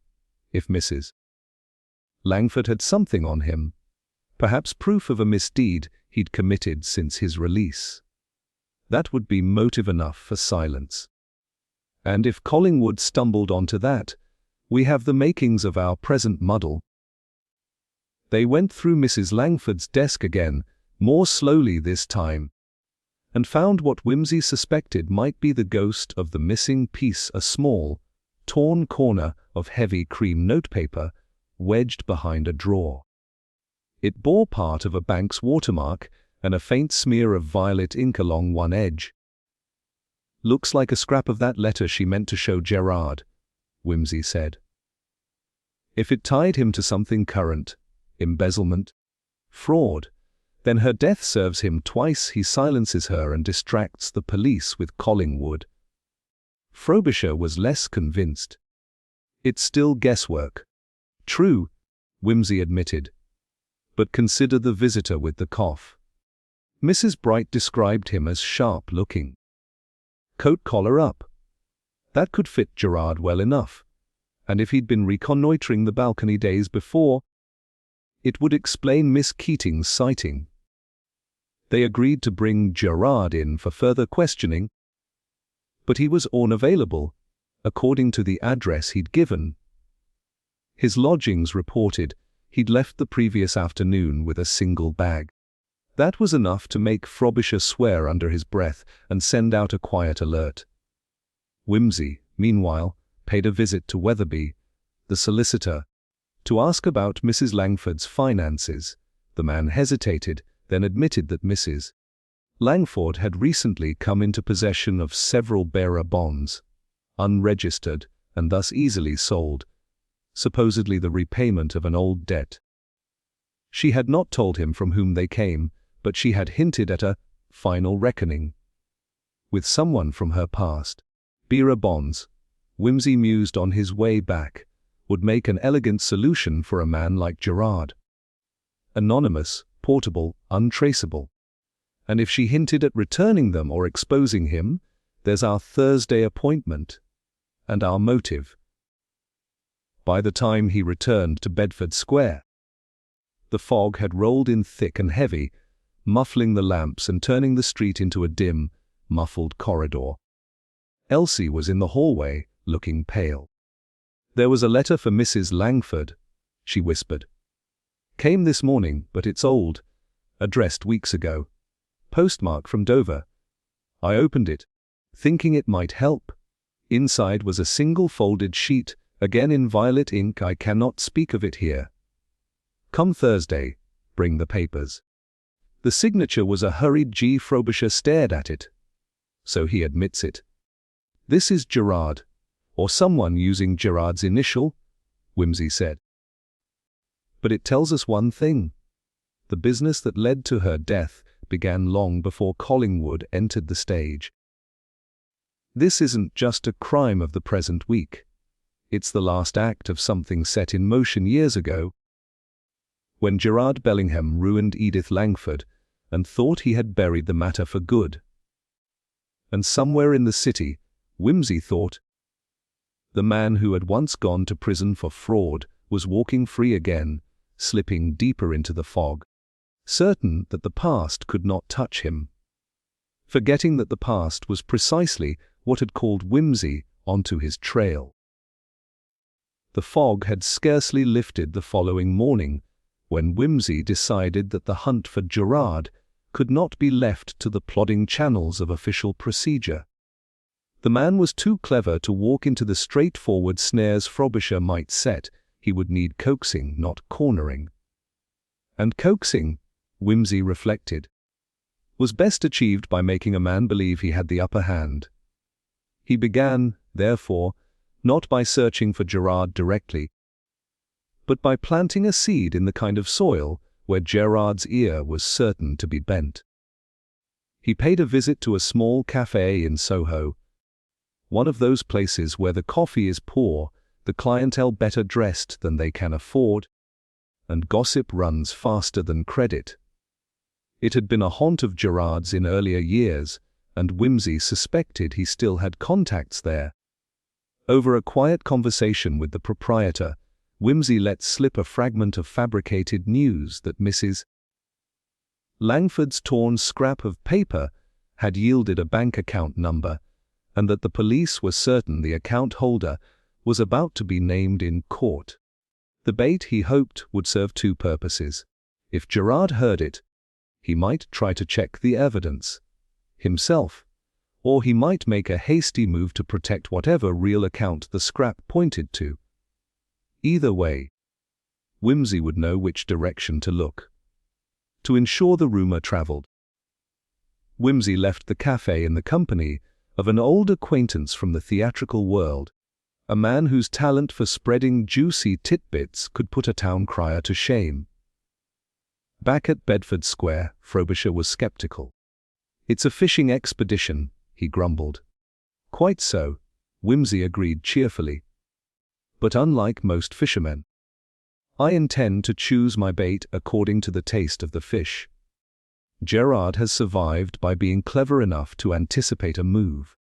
If Mrs. Langford had something on him, perhaps proof of a misdeed he'd committed since his release, that would be motive enough for silence. And if Collingwood stumbled onto that, we have the makings of our present muddle." They went through Mrs. Langford's desk again, more slowly this time, and found what Whimsy suspected might be the ghost of the missing piece, a small, torn corner of heavy cream notepaper wedged behind a drawer. It bore part of a bank's watermark and a faint smear of violet ink along one edge. Looks like a scrap of that letter she meant to show Gerard, Whimsy said. If it tied him to something current, embezzlement, fraud, then her death serves him twice. He silences her and distracts the police with Collingwood. Frobisher was less convinced. It's still guesswork. True, Whimsy admitted. But consider the visitor with the cough. Mrs. Bright described him as sharp-looking. Coat collar up. That could fit Gerard well enough. And if he'd been reconnoitering the balcony days before, it would explain Miss Keating's sighting. They agreed to bring Gerard in for further questioning, but he was unavailable, according to the address he'd given. His lodgings reported he'd left the previous afternoon with a single bag. That was enough to make Frobisher swear under his breath and send out a quiet alert. Whimsy, meanwhile, paid a visit to Weatherby, the solicitor, to ask about Mrs. Langford's finances. The man hesitated, then admitted that Mrs. Langford had recently come into possession of several bearer bonds, unregistered and thus easily sold, supposedly the repayment of an old debt. She had not told him from whom they came, but she had hinted at a final reckoning with someone from her past. Bearer bonds, Whimsy mused on his way back, would make an elegant solution for a man like Gerard. Anonymous, portable, untraceable. And if she hinted at returning them or exposing him, there's our Thursday appointment. And our motive. By the time he returned to Bedford Square, the fog had rolled in thick and heavy, muffling the lamps and turning the street into a dim, muffled corridor. Elsie was in the hallway, looking pale. There was a letter for Mrs. Langford, she whispered. Came this morning, but it's old. Addressed weeks ago. Postmark from Dover. I opened it, thinking it might help. Inside was a single folded sheet, again in violet ink. I cannot speak of it here. Come Thursday, bring the papers. The signature was a hurried G. Frobisher stared at it. So he admits it. This is Gerard, or someone using Gerard's initial, Whimsy said. But it tells us one thing. The business that led to her death began long before Collingwood entered the stage. This isn't just a crime of the present week. It's the last act of something set in motion years ago, when Gerard Bellingham ruined Edith Langford and thought he had buried the matter for good. And somewhere in the city, Whimsy thought, the man who had once gone to prison for fraud was walking free again, slipping deeper into the fog, certain that the past could not touch him, forgetting that the past was precisely what had called Whimsy onto his trail. The fog had scarcely lifted the following morning, when Whimsy decided that the hunt for Gerard could not be left to the plodding channels of official procedure. The man was too clever to walk into the straightforward snares Frobisher might set. He would need coaxing, not cornering. And coaxing, Whimsy reflected, was best achieved by making a man believe he had the upper hand. He began, therefore, not by searching for Gerard directly, but by planting a seed in the kind of soil where Gerard's ear was certain to be bent. He paid a visit to a small café in Soho, one of those places where the coffee is poor, the clientele better dressed than they can afford, and gossip runs faster than credit. It had been a haunt of Gerard's in earlier years, and Whimsy suspected he still had contacts there. Over a quiet conversation with the proprietor, Whimsy let slip a fragment of fabricated news that Mrs. Langford's torn scrap of paper had yielded a bank account number, and that the police were certain the account holder was about to be named in court. The bait, he hoped, would serve two purposes. If Gerard heard it, he might try to check the evidence himself, or he might make a hasty move to protect whatever real account the scrap pointed to. Either way, Whimsy would know which direction to look to ensure the rumor traveled. Whimsy left the cafe in the company of an old acquaintance from the theatrical world, a man whose talent for spreading juicy titbits could put a town crier to shame. Back at Bedford Square, Frobisher was skeptical. "It's a fishing expedition," he grumbled. "Quite so," Wimsey agreed cheerfully. "But unlike most fishermen, I intend to choose my bait according to the taste of the fish. Gerard has survived by being clever enough to anticipate a move.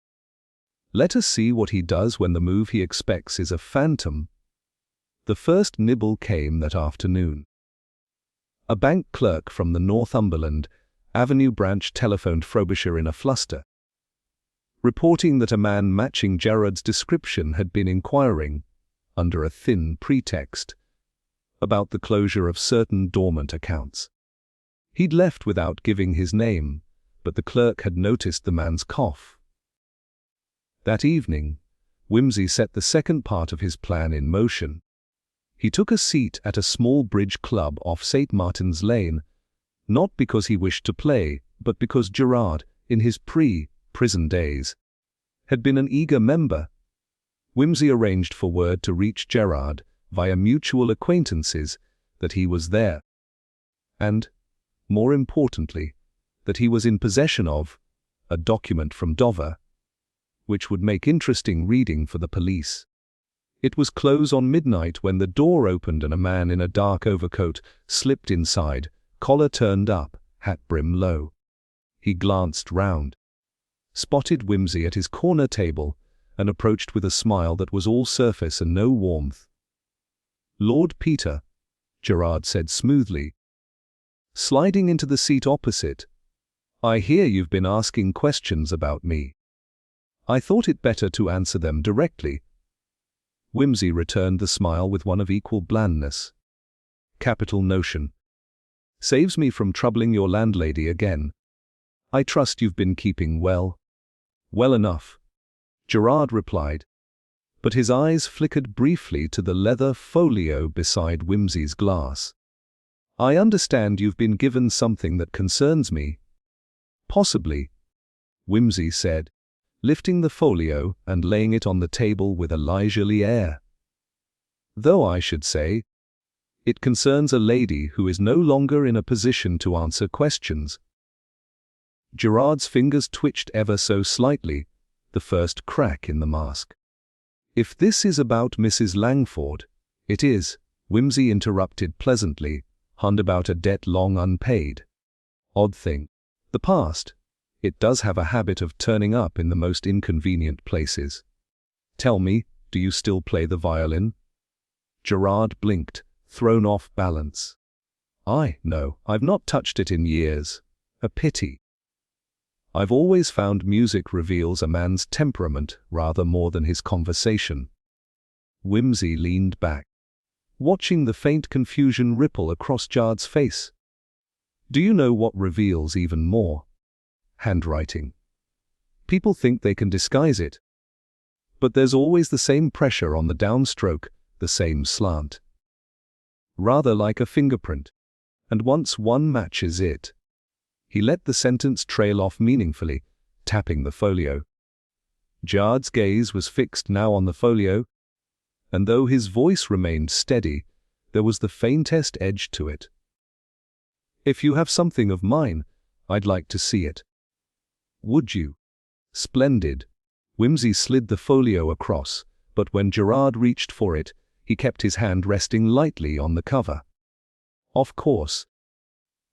Let us see what he does when the move he expects is a phantom." The first nibble came that afternoon. A bank clerk from the Northumberland Avenue branch telephoned Frobisher in a fluster, reporting that a man matching Gerard's description had been inquiring, under a thin pretext, about the closure of certain dormant accounts. He'd left without giving his name, but the clerk had noticed the man's cough. That evening, Wimsey set the second part of his plan in motion. He took a seat at a small bridge club off St. Martin's Lane, not because he wished to play, but because Gerard, in his pre-prison days, had been an eager member. Wimsey arranged for word to reach Gerard, via mutual acquaintances, that he was there. And, more importantly, that he was in possession of a document from Dover, which would make interesting reading for the police. It was close on midnight when the door opened and a man in a dark overcoat slipped inside, collar turned up, hat brim low. He glanced round, spotted Wimsey at his corner table, and approached with a smile that was all surface and no warmth. "Lord Peter," Gerard said smoothly, sliding into the seat opposite, "I hear you've been asking questions about me. I thought it better to answer them directly." Wimsey returned the smile with one of equal blandness. "Capital notion. Saves me from troubling your landlady again. I trust you've been keeping well." "Well enough," Gerard replied, but his eyes flickered briefly to the leather folio beside Wimsey's glass. "I understand you've been given something that concerns me." "Possibly," Wimsey said, lifting the folio and laying it on the table with a leisurely air. "Though I should say, it concerns a lady who is no longer in a position to answer questions." Gerard's fingers twitched ever so slightly, the first crack in the mask. "If this is about Mrs. Langford—" "It is," Wimsey interrupted pleasantly, "and about a debt long unpaid. Odd thing. The past. It does have a habit of turning up in the most inconvenient places. Tell me, do you still play the violin?" Gerard blinked, thrown off balance. "No, I've not touched it in years. A pity. I've always found music reveals a man's temperament rather more than his conversation." Wimsey leaned back, watching the faint confusion ripple across Gerard's face. "Do you know what reveals even more? Handwriting. People think they can disguise it. But there's always the same pressure on the downstroke, the same slant. Rather like a fingerprint. And once one matches it—" He let the sentence trail off meaningfully, tapping the folio. Gerard's gaze was fixed now on the folio, and though his voice remained steady, there was the faintest edge to it. "If you have something of mine, I'd like to see it." "Would you?" "Splendid." Wimsey slid the folio across, but when Gerard reached for it, he kept his hand resting lightly on the cover. "Of course.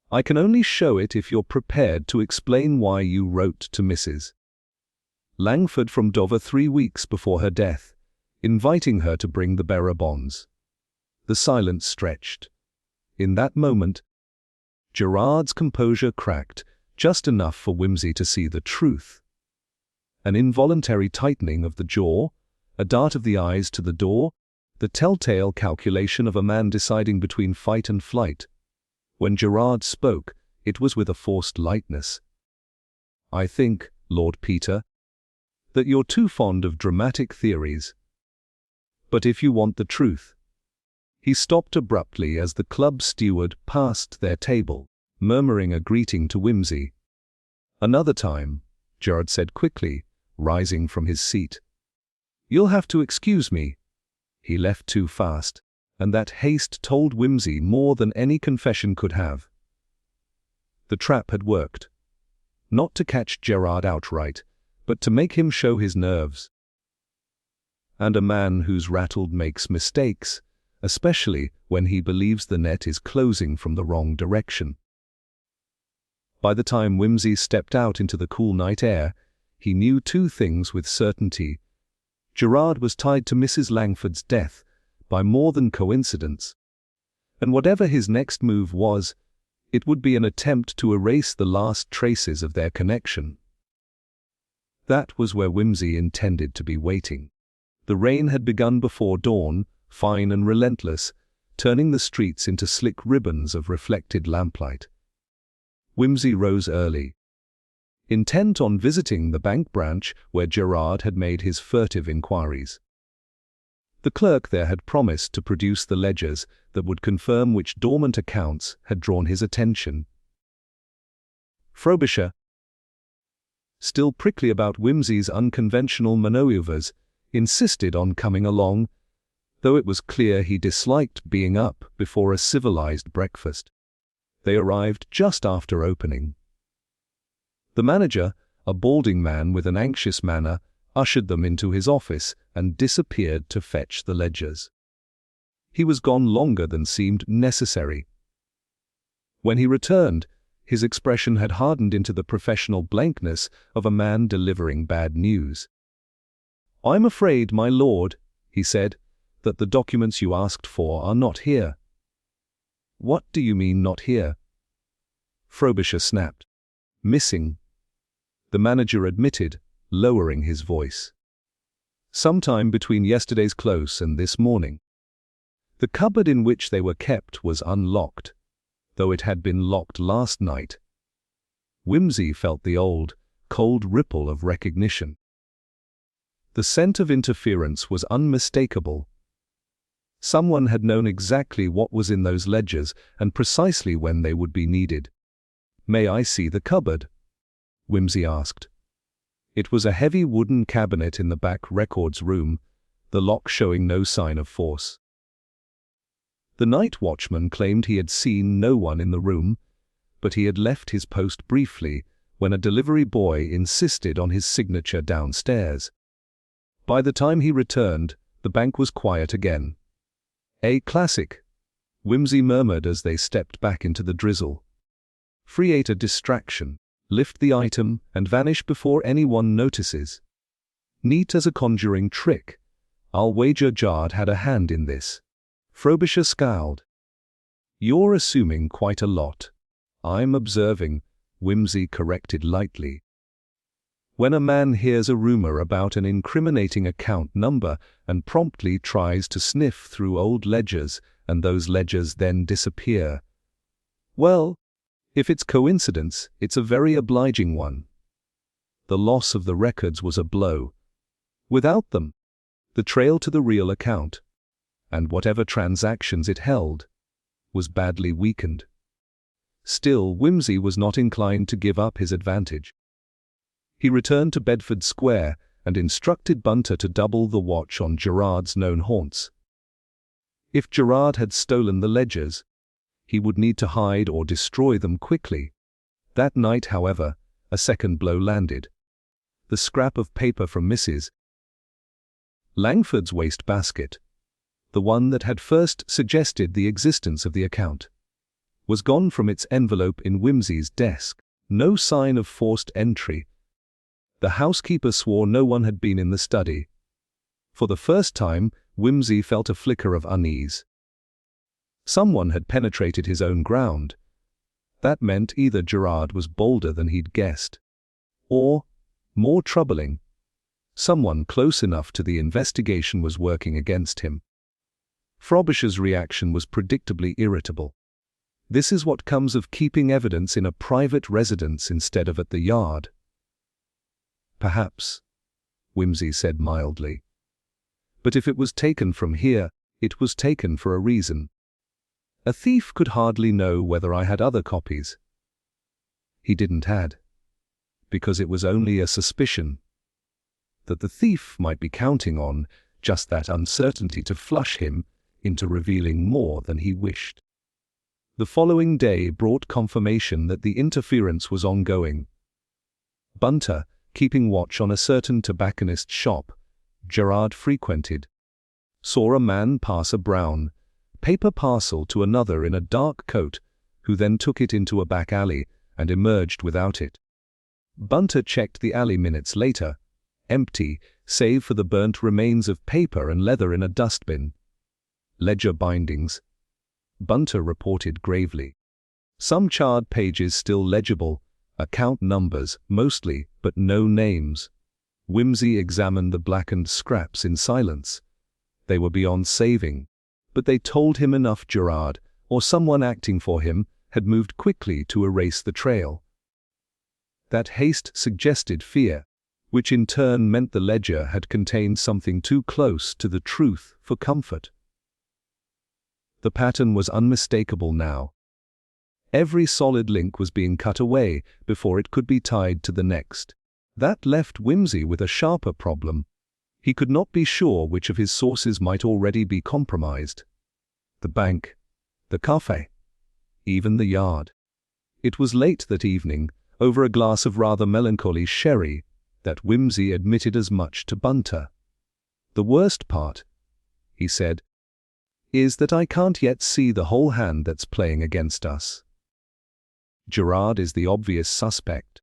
I can only show it if you're prepared to explain why you wrote to Mrs. Langford from Dover 3 weeks before her death, inviting her to bring the bearer bonds." The silence stretched. In that moment, Gerard's composure cracked, just enough for Wimsey to see the truth. An involuntary tightening of the jaw, a dart of the eyes to the door, the telltale calculation of a man deciding between fight and flight. When Gerard spoke, it was with a forced lightness. "I think, Lord Peter, that you're too fond of dramatic theories. But if you want the truth—" He stopped abruptly as the club steward passed their table, murmuring a greeting to Wimsey. "Another time," Gerard said quickly, rising from his seat. "You'll have to excuse me." He left too fast, and that haste told Whimsy more than any confession could have. The trap had worked. Not to catch Gerard outright, but to make him show his nerves. And a man who's rattled makes mistakes, especially when he believes the net is closing from the wrong direction. By the time Whimsy stepped out into the cool night air, he knew two things with certainty. Gerard was tied to Mrs. Langford's death by more than coincidence. And whatever his next move was, it would be an attempt to erase the last traces of their connection. That was where Whimsy intended to be waiting. The rain had begun before dawn, fine and relentless, turning the streets into slick ribbons of reflected lamplight. Whimsy rose early, intent on visiting the bank branch where Gerard had made his furtive inquiries. The clerk there had promised to produce the ledgers that would confirm which dormant accounts had drawn his attention. Frobisher, still prickly about Whimsy's unconventional manoeuvres, insisted on coming along, though it was clear he disliked being up before a civilized breakfast. They arrived just after opening. The manager, a balding man with an anxious manner, ushered them into his office and disappeared to fetch the ledgers. He was gone longer than seemed necessary. When he returned, his expression had hardened into the professional blankness of a man delivering bad news. "I'm afraid, my lord," he said, "that the documents you asked for are not here." "What do you mean, not here?" Frobisher snapped. "Missing," the manager admitted, lowering his voice. "Sometime between yesterday's close and this morning. The cupboard in which they were kept was unlocked, though it had been locked last night." Whimsy felt the old, cold ripple of recognition. The scent of interference was unmistakable. Someone had known exactly what was in those ledgers and precisely when they would be needed. "May I see the cupboard?" Whimsy asked. It was a heavy wooden cabinet in the back records room, the lock showing no sign of force. The night watchman claimed he had seen no one in the room, but he had left his post briefly when a delivery boy insisted on his signature downstairs. By the time he returned, the bank was quiet again. "A classic," Whimsy murmured as they stepped back into the drizzle. "Create a distraction, lift the item, and vanish before anyone notices. Neat as a conjuring trick. I'll wager Gerard had a hand in this." Frobisher scowled. "You're assuming quite a lot." "I'm observing," Whimsy corrected lightly. When a man hears a rumor about an incriminating account number and promptly tries to sniff through old ledgers, and those ledgers then disappear, well, if it's coincidence, it's a very obliging one. The loss of the records was a blow. Without them, the trail to the real account, and whatever transactions it held, was badly weakened. Still, Whimsy was not inclined to give up his advantage. He returned to Bedford Square and instructed Bunter to double the watch on Gerard's known haunts. If Gerard had stolen the ledgers, he would need to hide or destroy them quickly. That night, however, a second blow landed. The scrap of paper from Mrs. Langford's wastebasket, the one that had first suggested the existence of the account, was gone from its envelope in Whimsy's desk. No sign of forced entry. The housekeeper swore no one had been in the study. For the first time, Whimsy felt a flicker of unease. Someone had penetrated his own ground. That meant either Gerard was bolder than he'd guessed, or, more troubling, someone close enough to the investigation was working against him. Frobisher's reaction was predictably irritable. This is what comes of keeping evidence in a private residence instead of at the Yard. Perhaps, Whimsy said mildly. But if it was taken from here, it was taken for a reason. A thief could hardly know whether I had other copies. He didn't had. Because it was only a suspicion. that the thief might be counting on just that uncertainty to flush him into revealing more than he wished. The following day brought confirmation that the interference was ongoing. Bunter, keeping watch on a certain tobacconist's shop Gerard frequented, saw a man pass a brown paper parcel to another in a dark coat, who then took it into a back alley and emerged without it. Bunter checked the alley minutes later, empty save for the burnt remains of paper and leather in a dustbin. Ledger bindings, Bunter reported gravely. Some charred pages still legible, account numbers mostly, but no names. Wimsey examined the blackened scraps in silence. They were beyond saving, but they told him enough. Gerard, or someone acting for him, had moved quickly to erase the trail. That haste suggested fear, which in turn meant the ledger had contained something too close to the truth for comfort. The pattern was unmistakable now. Every solid link was being cut away before it could be tied to the next. That left Wimsey with a sharper problem. He could not be sure which of his sources might already be compromised. The bank, the cafe, even the yard. It was late that evening, over a glass of rather melancholy sherry, that Wimsey admitted as much to Bunter. "The worst part," he said, "is that I can't yet see the whole hand that's playing against us. Gerard is the obvious suspect,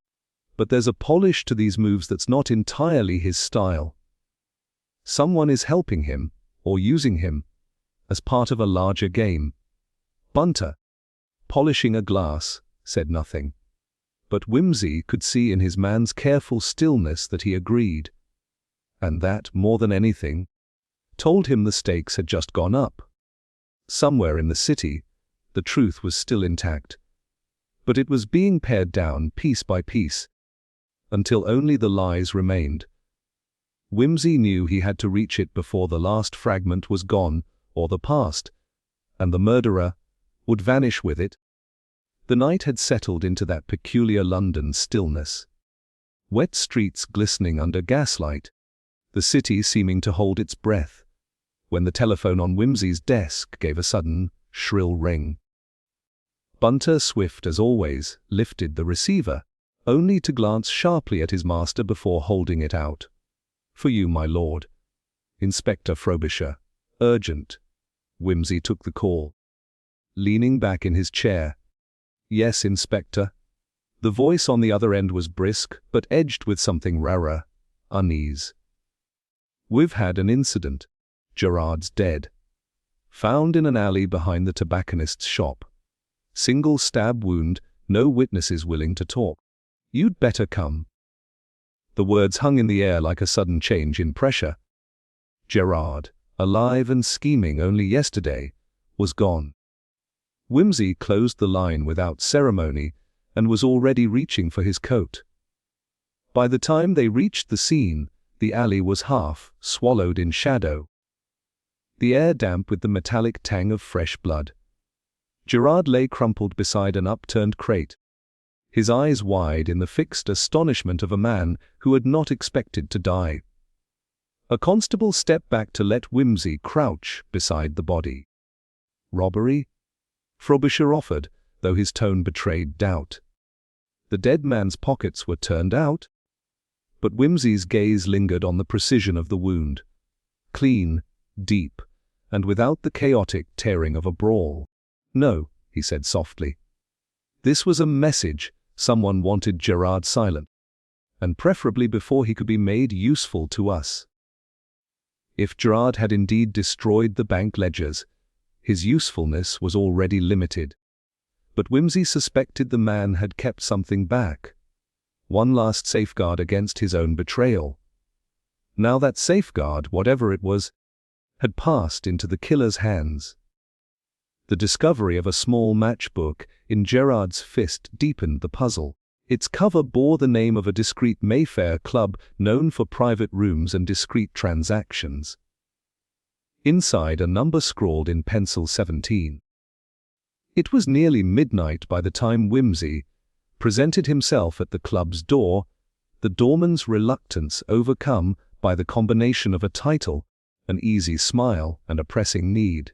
but there's a polish to these moves that's not entirely his style. Someone is helping him, or using him, as part of a larger game." Bunter, polishing a glass, said nothing, but Wimsey could see in his man's careful stillness that he agreed, and that, more than anything, told him the stakes had just gone up. Somewhere in the city, the truth was still intact, but it was being pared down piece by piece, until only the lies remained. Wimsey knew he had to reach it before the last fragment was gone, or the past, and the murderer, would vanish with it. The night had settled into that peculiar London stillness. Wet streets glistening under gaslight, the city seeming to hold its breath, when the telephone on Wimsey's desk gave a sudden, shrill ring. Bunter, swift as always, lifted the receiver, only to glance sharply at his master before holding it out. "For you, my lord. Inspector Frobisher. Urgent." Wimsey took the call, leaning back in his chair. "Yes, Inspector." The voice on the other end was brisk, but edged with something rarer, unease. "We've had an incident. Gerard's dead. Found in an alley behind the tobacconist's shop. Single stab wound, no witnesses willing to talk. You'd better come." The words hung in the air like a sudden change in pressure. Gerard, alive and scheming only yesterday, was gone. Wimsey closed the line without ceremony and was already reaching for his coat. By the time they reached the scene, the alley was half swallowed in shadow, the air damp with the metallic tang of fresh blood. Gerard lay crumpled beside an upturned crate, his eyes wide in the fixed astonishment of a man who had not expected to die. A constable stepped back to let Wimsey crouch beside the body. "Robbery?" Frobisher offered, though his tone betrayed doubt. The dead man's pockets were turned out, but Wimsey's gaze lingered on the precision of the wound. Clean, deep, and without the chaotic tearing of a brawl. "No," he said softly. "This was a message. Someone wanted Gerard silent, and preferably before he could be made useful to us. If Gerard had indeed destroyed the bank ledgers, his usefulness was already limited. But Wimsey suspected the man had kept something back, one last safeguard against his own betrayal. Now that safeguard, whatever it was, had passed into the killer's hands. The discovery of a small matchbook in Gerard's fist deepened the puzzle. Its cover bore the name of a discreet Mayfair club known for private rooms and discreet transactions. Inside, a number scrawled in pencil: 17. It was nearly midnight by the time Wimsey presented himself at the club's door, the doorman's reluctance overcome by the combination of a title, an easy smile, and a pressing need.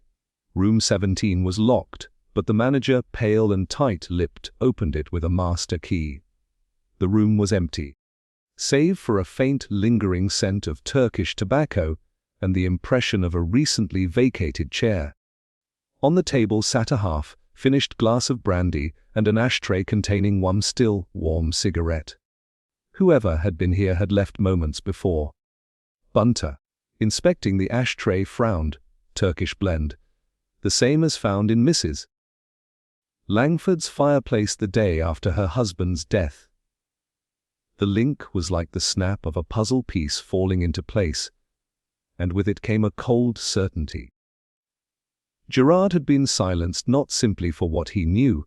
Room 17 was locked, but the manager, pale and tight-lipped, opened it with a master key. The room was empty, save for a faint lingering scent of Turkish tobacco and the impression of a recently vacated chair. On the table sat a half-finished glass of brandy and an ashtray containing one still, warm cigarette. Whoever had been here had left moments before. Bunter, inspecting the ashtray, frowned. Turkish blend, the same as found in Mrs. Langford's fireplace the day after her husband's death. The link was like the snap of a puzzle piece falling into place, and with it came a cold certainty. Gerard had been silenced not simply for what he knew,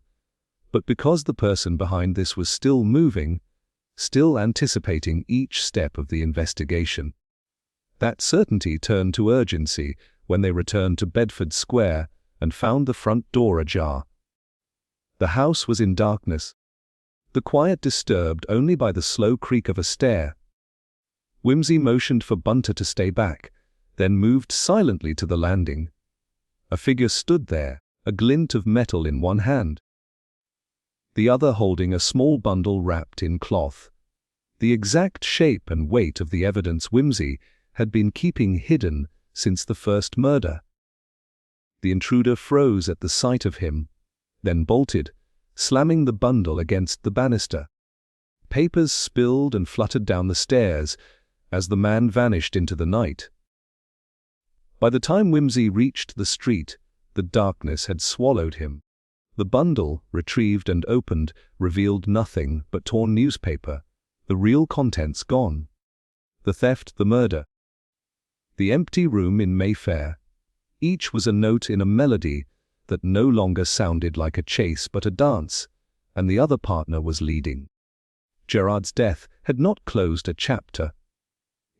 but because the person behind this was still moving, still anticipating each step of the investigation. That certainty turned to urgency when they returned to Bedford Square and found the front door ajar. The house was in darkness, the quiet disturbed only by the slow creak of a stair. Wimsey motioned for Bunter to stay back, then moved silently to the landing. A figure stood there, a glint of metal in one hand, the other holding a small bundle wrapped in cloth. The exact shape and weight of the evidence Wimsey had been keeping hidden since the first murder. The intruder froze at the sight of him, then bolted, slamming the bundle against the banister. Papers spilled and fluttered down the stairs as the man vanished into the night. By the time Wimsey reached the street, the darkness had swallowed him. The bundle, retrieved and opened, revealed nothing but torn newspaper, the real contents gone. The theft, the murder, the empty room in Mayfair. Each was a note in a melody that no longer sounded like a chase but a dance, and the other partner was leading. Gerard's death had not closed a chapter.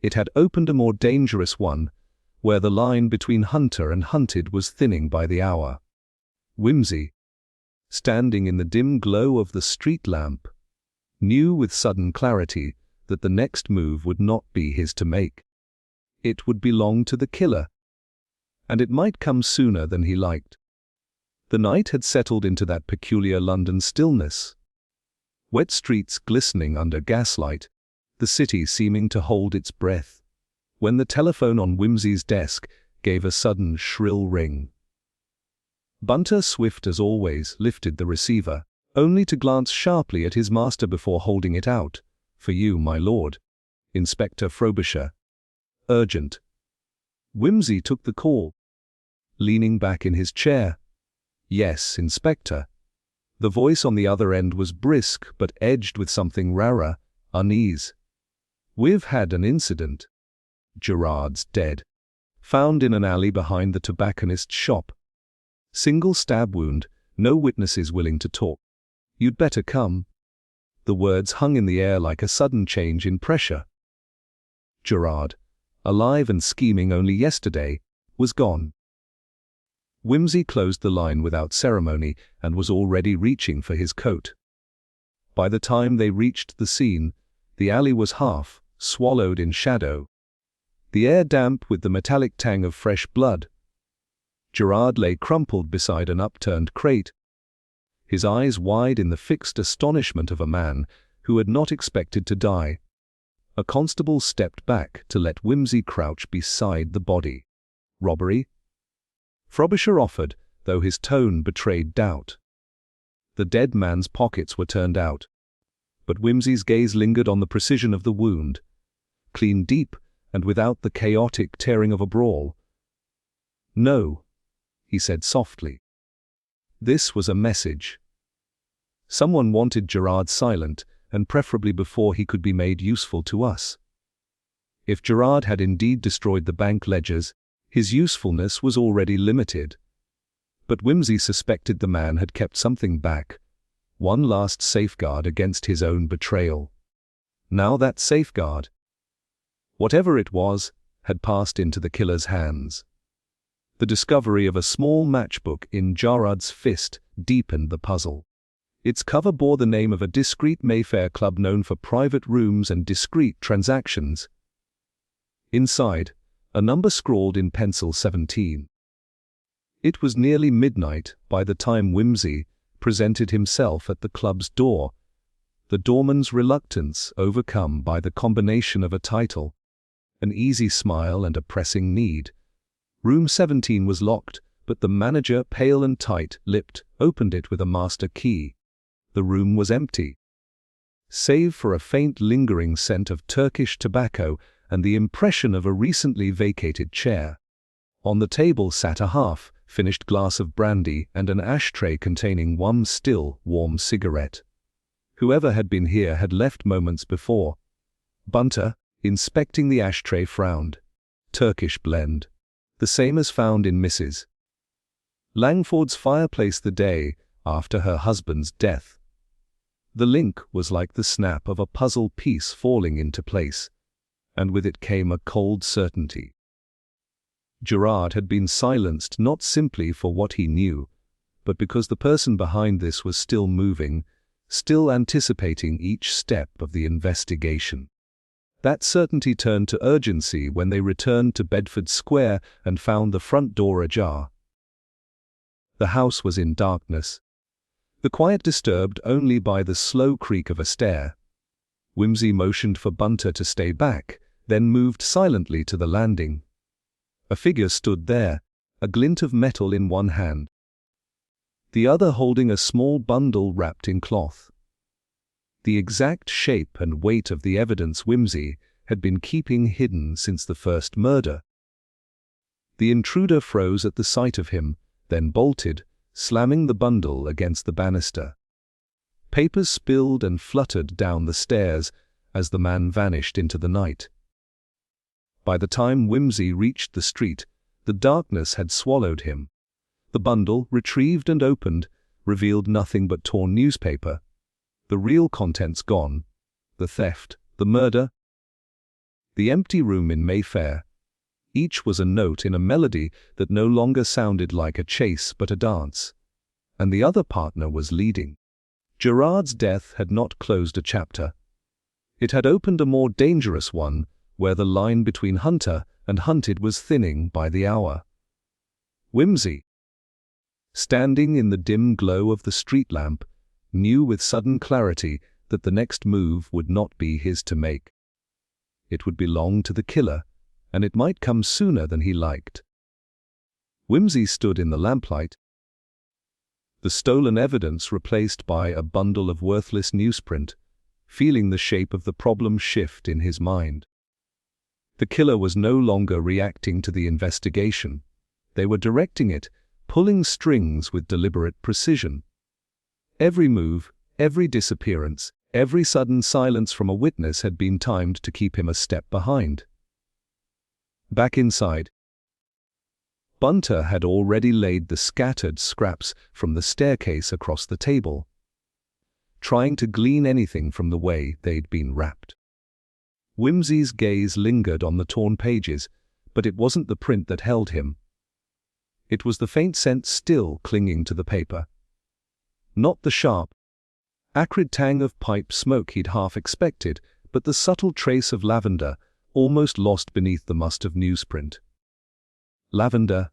It had opened a more dangerous one, where the line between hunter and hunted was thinning by the hour. Wimsey, standing in the dim glow of the street lamp, knew with sudden clarity that the next move would not be his to make. It would belong to the killer, and it might come sooner than he liked. The night had settled into that peculiar London stillness. Wet streets glistening under gaslight, the city seeming to hold its breath, when the telephone on Wimsey's desk gave a sudden shrill ring. Bunter, swift as always, lifted the receiver, only to glance sharply at his master before holding it out. "For you, my lord. Inspector Frobisher. Urgent." Wimsey took the call, leaning back in his chair. "Yes, Inspector." The voice on the other end was brisk but edged with something rarer, unease. "We've had an incident. Gerard's dead. Found in an alley behind the tobacconist's shop. Single stab wound, no witnesses willing to talk. You'd better come." The words hung in the air like a sudden change in pressure. Gerard, alive and scheming only yesterday, was gone. Wimsey closed the line without ceremony and was already reaching for his coat. By the time they reached the scene, the alley was half swallowed in shadow, the air damp with the metallic tang of fresh blood. Gerard lay crumpled beside an upturned crate, his eyes wide in the fixed astonishment of a man who had not expected to die. A constable stepped back to let Wimsey crouch beside the body. "Robbery?" Frobisher offered, though his tone betrayed doubt. The dead man's pockets were turned out, but Wimsey's gaze lingered on the precision of the wound, clean deep and without the chaotic tearing of a brawl. "No," he said softly. This was a message. Someone wanted Gerard silent, and preferably before he could be made useful to us. If Gerard had indeed destroyed the bank ledgers, his usefulness was already limited. But Wimsey suspected the man had kept something back, one last safeguard against his own betrayal. Now that safeguard, whatever it was, had passed into the killer's hands. The discovery of a small matchbook in Gerard's fist deepened the puzzle. Its cover bore the name of a discreet Mayfair club known for private rooms and discreet transactions. Inside, a number scrawled in pencil 17. It was nearly midnight by the time Whimsy presented himself at the club's door, the doorman's reluctance overcome by the combination of a title, an easy smile and a pressing need. Room 17 was locked, but the manager, pale and tight-lipped, opened it with a master key. The room was empty, save for a faint lingering scent of Turkish tobacco and the impression of a recently vacated chair. On the table sat a half-finished glass of brandy and an ashtray containing one still warm cigarette. Whoever had been here had left moments before. Bunter, inspecting the ashtray, frowned. Turkish blend. The same as found in Mrs. Langford's fireplace the day after her husband's death. The link was like the snap of a puzzle piece falling into place, and with it came a cold certainty. Gerard had been silenced not simply for what he knew, but because the person behind this was still moving, still anticipating each step of the investigation. That certainty turned to urgency when they returned to Bedford Square and found the front door ajar. The house was in darkness, the quiet disturbed only by the slow creak of a stair. Whimsy motioned for Bunter to stay back, then moved silently to the landing. A figure stood there, a glint of metal in one hand, the other holding a small bundle wrapped in cloth. The exact shape and weight of the evidence Whimsy had been keeping hidden since the first murder. The intruder froze at the sight of him, then bolted, slamming the bundle against the banister. Papers spilled and fluttered down the stairs as the man vanished into the night. By the time Whimsy reached the street, the darkness had swallowed him. The bundle, retrieved and opened, revealed nothing but torn newspaper. The real contents gone. The theft, the murder, the empty room in Mayfair. Each was a note in a melody that no longer sounded like a chase but a dance. And the other partner was leading. Gerard's death had not closed a chapter. It had opened a more dangerous one, where the line between hunter and hunted was thinning by the hour. Whimsy, standing in the dim glow of the street lamp, knew with sudden clarity that the next move would not be his to make. It would belong to the killer, and it might come sooner than he liked. Whimsy stood in the lamplight, the stolen evidence replaced by a bundle of worthless newsprint, feeling the shape of the problem shift in his mind. The killer was no longer reacting to the investigation. They were directing it, pulling strings with deliberate precision. Every move, every disappearance, every sudden silence from a witness had been timed to keep him a step behind. Back inside, Bunter had already laid the scattered scraps from the staircase across the table, trying to glean anything from the way they'd been wrapped. Whimsy's gaze lingered on the torn pages, but it wasn't the print that held him. It was the faint scent still clinging to the paper. Not the sharp, acrid tang of pipe smoke he'd half expected, but the subtle trace of lavender, almost lost beneath the must of newsprint. Lavender,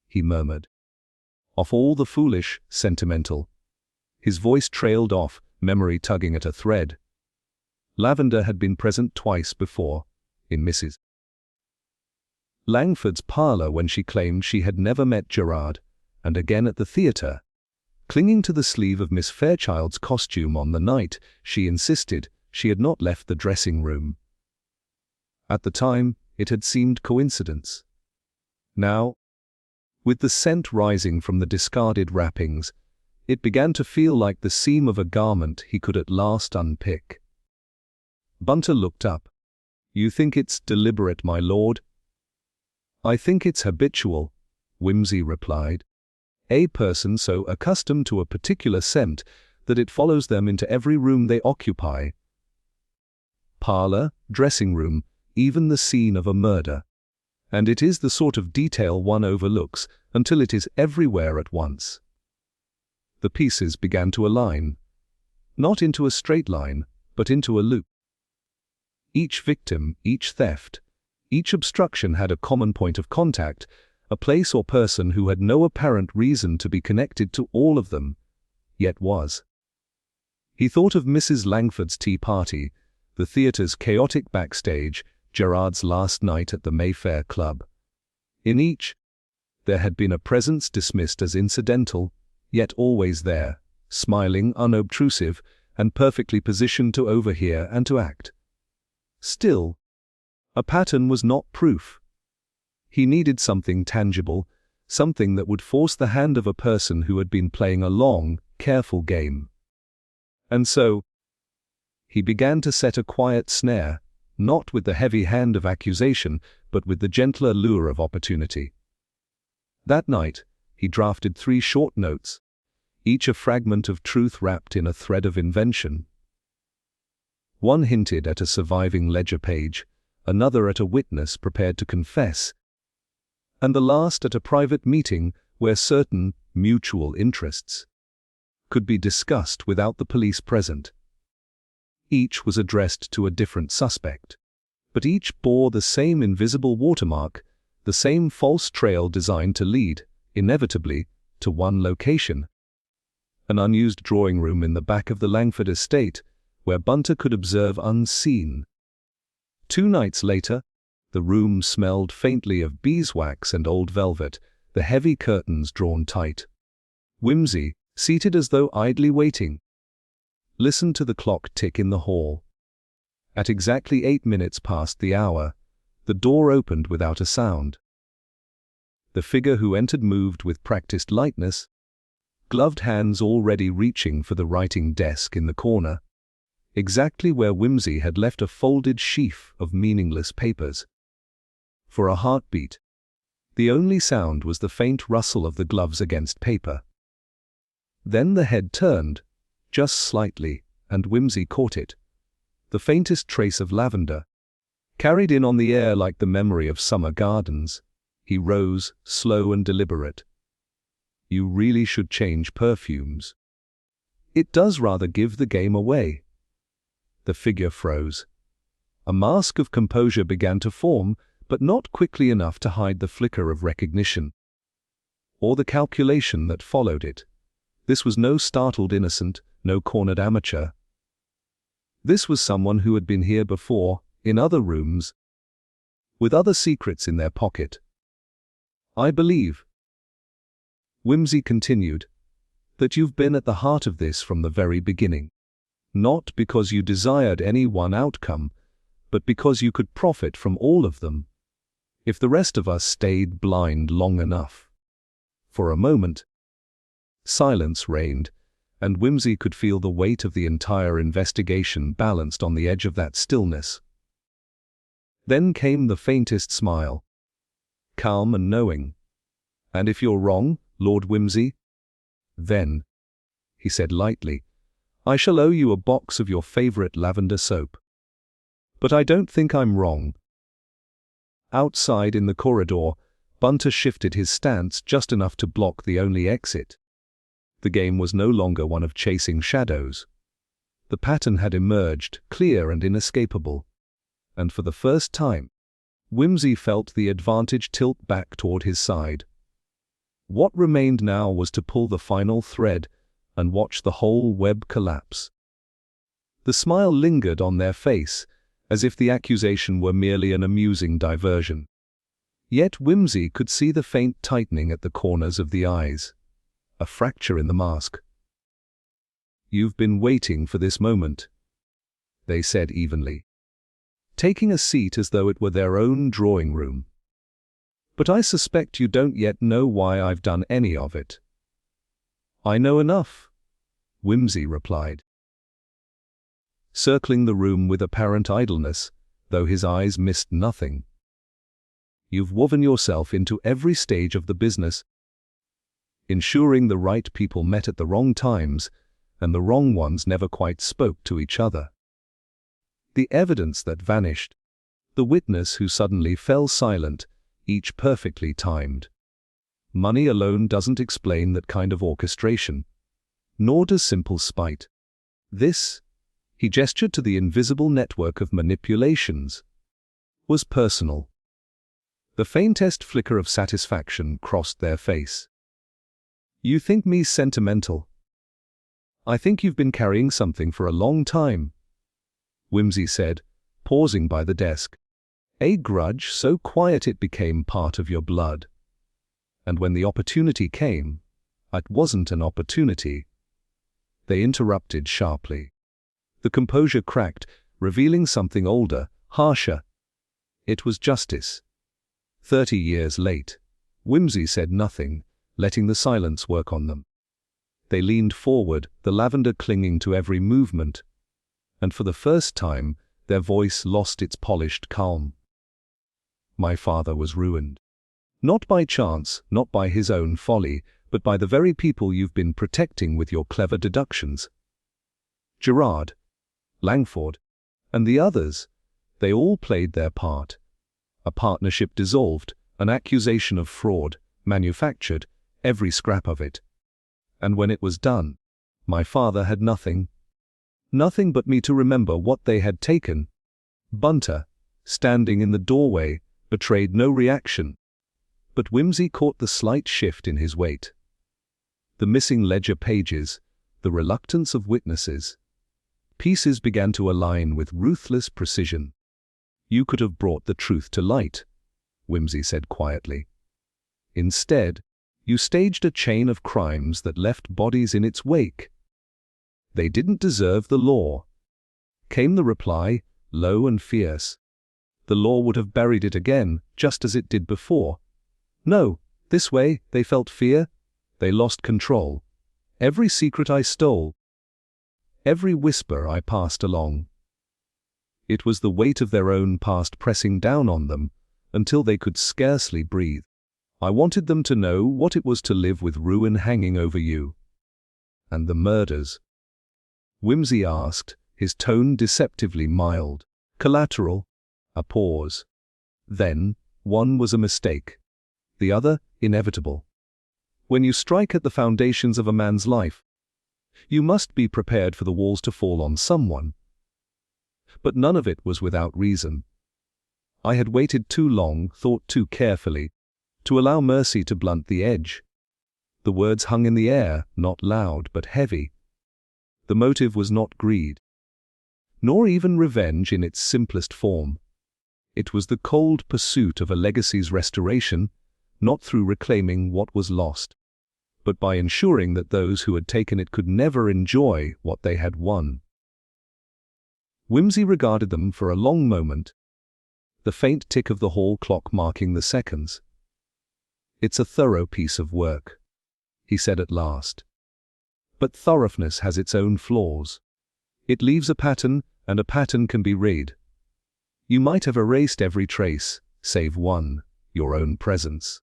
he murmured. Of all the foolish, sentimental. His voice trailed off, memory tugging at a thread. Lavender had been present twice before, in Mrs. Langford's parlor when she claimed she had never met Gerard, and again at the theatre, clinging to the sleeve of Miss Fairchild's costume on the night she insisted she had not left the dressing room. At the time, it had seemed coincidence. Now, with the scent rising from the discarded wrappings, it began to feel like the seam of a garment he could at last unpick. Bunter looked up. "You think it's deliberate, my lord?" "I think it's habitual," Whimsy replied. "A person so accustomed to a particular scent that it follows them into every room they occupy. Parlor, dressing room, even the scene of a murder. And it is the sort of detail one overlooks until it is everywhere at once." The pieces began to align, not into a straight line, but into a loop. Each victim, each theft, Each obstruction had a common point of contact, a place or person who had no apparent reason to be connected to all of them, yet was. He thought of Mrs. Langford's tea party, the theatre's chaotic backstage, Gerard's last night at the Mayfair Club. In each, there had been a presence dismissed as incidental, yet always there, smiling, unobtrusive, and perfectly positioned to overhear and to act. Still, a pattern was not proof. He needed something tangible, something that would force the hand of a person who had been playing a long, careful game. And so, he began to set a quiet snare, not with the heavy hand of accusation, but with the gentler lure of opportunity. That night, he drafted 3 short notes, each a fragment of truth wrapped in a thread of invention. One hinted at a surviving ledger page, another at a witness prepared to confess, and the last at a private meeting where certain mutual interests could be discussed without the police present. Each was addressed to a different suspect, but each bore the same invisible watermark, the same false trail designed to lead, inevitably, to one location: an unused drawing room in the back of the Langford estate, where Bunter could observe unseen. 2 nights later, the room smelled faintly of beeswax and old velvet, the heavy curtains drawn tight. Whimsy, seated as though idly waiting, listened to the clock tick in the hall. At exactly 8 minutes past the hour, the door opened without a sound. The figure who entered moved with practiced lightness, gloved hands already reaching for the writing desk in the corner, exactly where Whimsy had left a folded sheaf of meaningless papers. For a heartbeat, the only sound was the faint rustle of the gloves against paper. Then the head turned, just slightly, and Whimsy caught it. The faintest trace of lavender, carried in on the air like the memory of summer gardens. He rose, slow and deliberate. "You really should change perfumes. It does rather give the game away." The figure froze. A mask of composure began to form, but not quickly enough to hide the flicker of recognition, or the calculation that followed it. This was no startled innocent, no cornered amateur. This was someone who had been here before, in other rooms, with other secrets in their pocket. "I believe," Whimsy continued, "that you've been at the heart of this from the very beginning. Not because you desired any one outcome, but because you could profit from all of them, if the rest of us stayed blind long enough." For a moment, silence reigned, and Whimsy could feel the weight of the entire investigation balanced on the edge of that stillness. Then came the faintest smile, calm and knowing. "And if you're wrong, Lord Whimsy, then," he said lightly, "I shall owe you a box of your favorite lavender soap. But I don't think I'm wrong." Outside in the corridor, Bunter shifted his stance just enough to block the only exit. The game was no longer one of chasing shadows. The pattern had emerged, clear and inescapable. And for the first time, Whimsy felt the advantage tilt back toward his side. What remained now was to pull the final thread and watch the whole web collapse. The smile lingered on their face, as if the accusation were merely an amusing diversion. Yet Whimsy could see the faint tightening at the corners of the eyes, a fracture in the mask. "You've been waiting for this moment," they said evenly, taking a seat as though it were their own drawing room. "But I suspect you don't yet know why I've done any of it." "I know enough," Whimsy replied, circling the room with apparent idleness, though his eyes missed nothing. "You've woven yourself into every stage of the business, ensuring the right people met at the wrong times, and the wrong ones never quite spoke to each other. The evidence that vanished, the witness who suddenly fell silent, each perfectly timed. Money alone doesn't explain that kind of orchestration, nor does simple spite. This," he gestured to the invisible network of manipulations, "was personal. The faintest flicker of satisfaction crossed their face. "You think me sentimental? I think you've been carrying something for a long time," Whimsy said, pausing by the desk. "A grudge so quiet it became part of your blood. And when the opportunity came, it wasn't an opportunity." They interrupted sharply. The composure cracked, revealing something older, harsher. It was justice. 30 years late. Whimsy said nothing, letting the silence work on them. They leaned forward, the lavender clinging to every movement, and for the first time, their voice lost its polished calm. "My father was ruined. Not by chance, not by his own folly, but by the very people you've been protecting with your clever deductions. Gerard, Langford, and the others, they all played their part. A partnership dissolved, an accusation of fraud, manufactured, every scrap of it. And when it was done, my father had nothing. Nothing but me to remember what they had taken." Bunter, standing in the doorway, betrayed no reaction. But Whimsy caught the slight shift in his weight. The missing ledger pages, the reluctance of witnesses. Pieces began to align with ruthless precision. "You could have brought the truth to light," Whimsy said quietly. "Instead, you staged a chain of crimes that left bodies in its wake. They didn't deserve the law." Came the reply, low and fierce. "The law would have buried it again, just as it did before. No, this way, they felt fear. They lost control. Every secret I stole, every whisper I passed along. It was the weight of their own past pressing down on them, until they could scarcely breathe. I wanted them to know what it was to live with ruin hanging over you." "And the murders?" Whimsy asked, his tone deceptively mild. "Collateral." A pause. "Then, one was a mistake. The other, inevitable. When you strike at the foundations of a man's life, you must be prepared for the walls to fall on someone. But none of it was without reason. I had waited too long, thought too carefully, to allow mercy to blunt the edge. The words hung in the air, not loud but heavy. The motive was not greed, nor even revenge in its simplest form. It was the cold pursuit of a legacy's restoration, not through reclaiming what was lost, but by ensuring that those who had taken it could never enjoy what they had won. Whimsy regarded them for a long moment, the faint tick of the hall clock marking the seconds. "It's a thorough piece of work," he said at last. "But thoroughness has its own flaws. It leaves a pattern, and a pattern can be read. You might have erased every trace, save one, your own presence.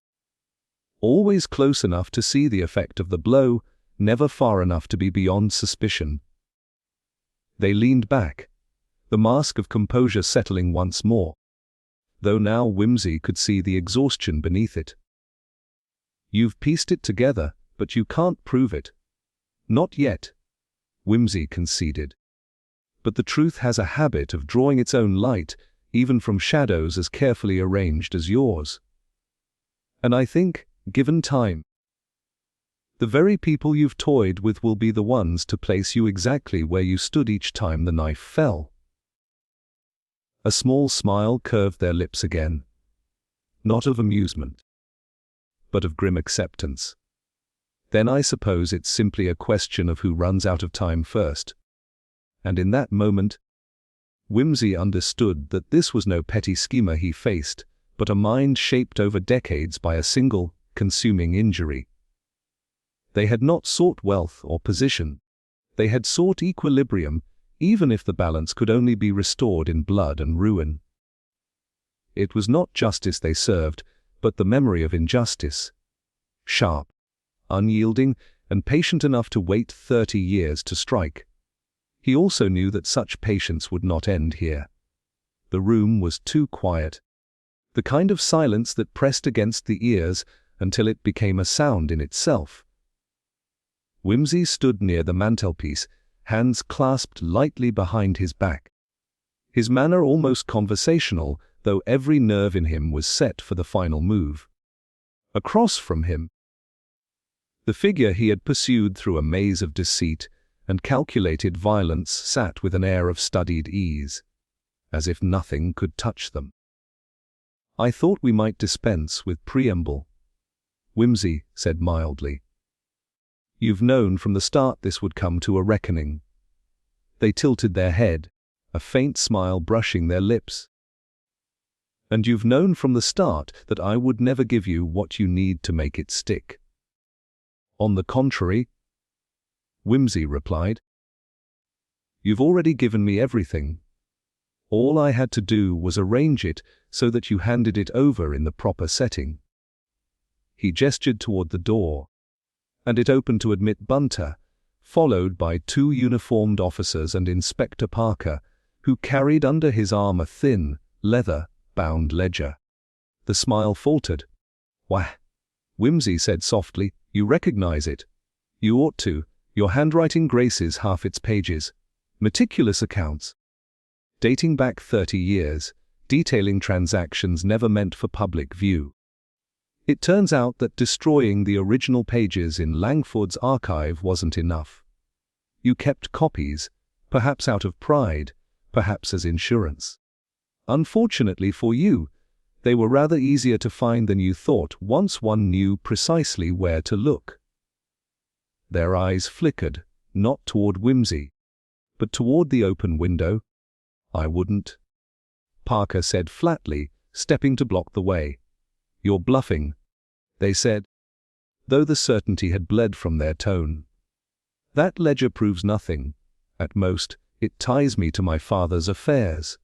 Always close enough to see the effect of the blow, never far enough to be beyond suspicion." They leaned back, the mask of composure settling once more, though now Whimsy could see the exhaustion beneath it. "You've pieced it together, but you can't prove it." "Not yet," Whimsy conceded. "But the truth has a habit of drawing its own light, even from shadows as carefully arranged as yours. And I think, given time, the very people you've toyed with will be the ones to place you exactly where you stood each time the knife fell." A small smile curved their lips again, not of amusement, but of grim acceptance. "Then I suppose it's simply a question of who runs out of time first." And in that moment, Whimsy understood that this was no petty schemer he faced, but a mind shaped over decades by a single, consuming injury. They had not sought wealth or position. They had sought equilibrium, even if the balance could only be restored in blood and ruin. It was not justice they served, but the memory of injustice. Sharp, unyielding, and patient enough to wait 30 years to strike. He also knew that such patience would not end here. The room was too quiet. The kind of silence that pressed against the ears until it became a sound in itself. Whimsy stood near the mantelpiece, hands clasped lightly behind his back. His manner almost conversational, though every nerve in him was set for the final move. Across from him, the figure he had pursued through a maze of deceit and calculated violence sat with an air of studied ease, as if nothing could touch them. "I thought we might dispense with preamble," Whimsy said mildly. "You've known from the start this would come to a reckoning." They tilted their head, a faint smile brushing their lips. "And you've known from the start that I would never give you what you need to make it stick." "On the contrary," Whimsy replied. "You've already given me everything. All I had to do was arrange it so that you handed it over in the proper setting." He gestured toward the door, and it opened to admit Bunter, followed by 2 uniformed officers and Inspector Parker, who carried under his arm a thin, leather-bound ledger. The smile faltered. "Why," Whimsy said softly, "you recognize it. You ought to. Your handwriting graces half its pages. Meticulous accounts, dating back 30 years, detailing transactions never meant for public view. It turns out that destroying the original pages in Langford's archive wasn't enough. You kept copies, perhaps out of pride, perhaps as insurance. Unfortunately for you, they were rather easier to find than you thought once one knew precisely where to look." Their eyes flickered, not toward Whimsy, but toward the open window. "I wouldn't," Parker said flatly, stepping to block the way. "You're bluffing," they said, though the certainty had bled from their tone. "That ledger proves nothing. At most, it ties me to my father's affairs."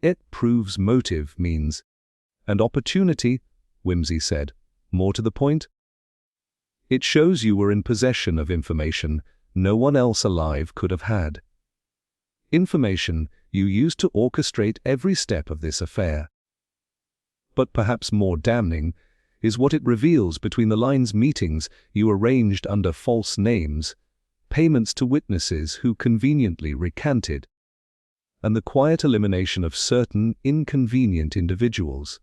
"It proves motive means, and opportunity," Whimsy said, more to the point. "It shows you were in possession of information no one else alive could have had. Information you used to orchestrate every step of this affair. But perhaps more damning is what it reveals between the lines: meetings you arranged under false names, payments to witnesses who conveniently recanted, and the quiet elimination of certain inconvenient individuals."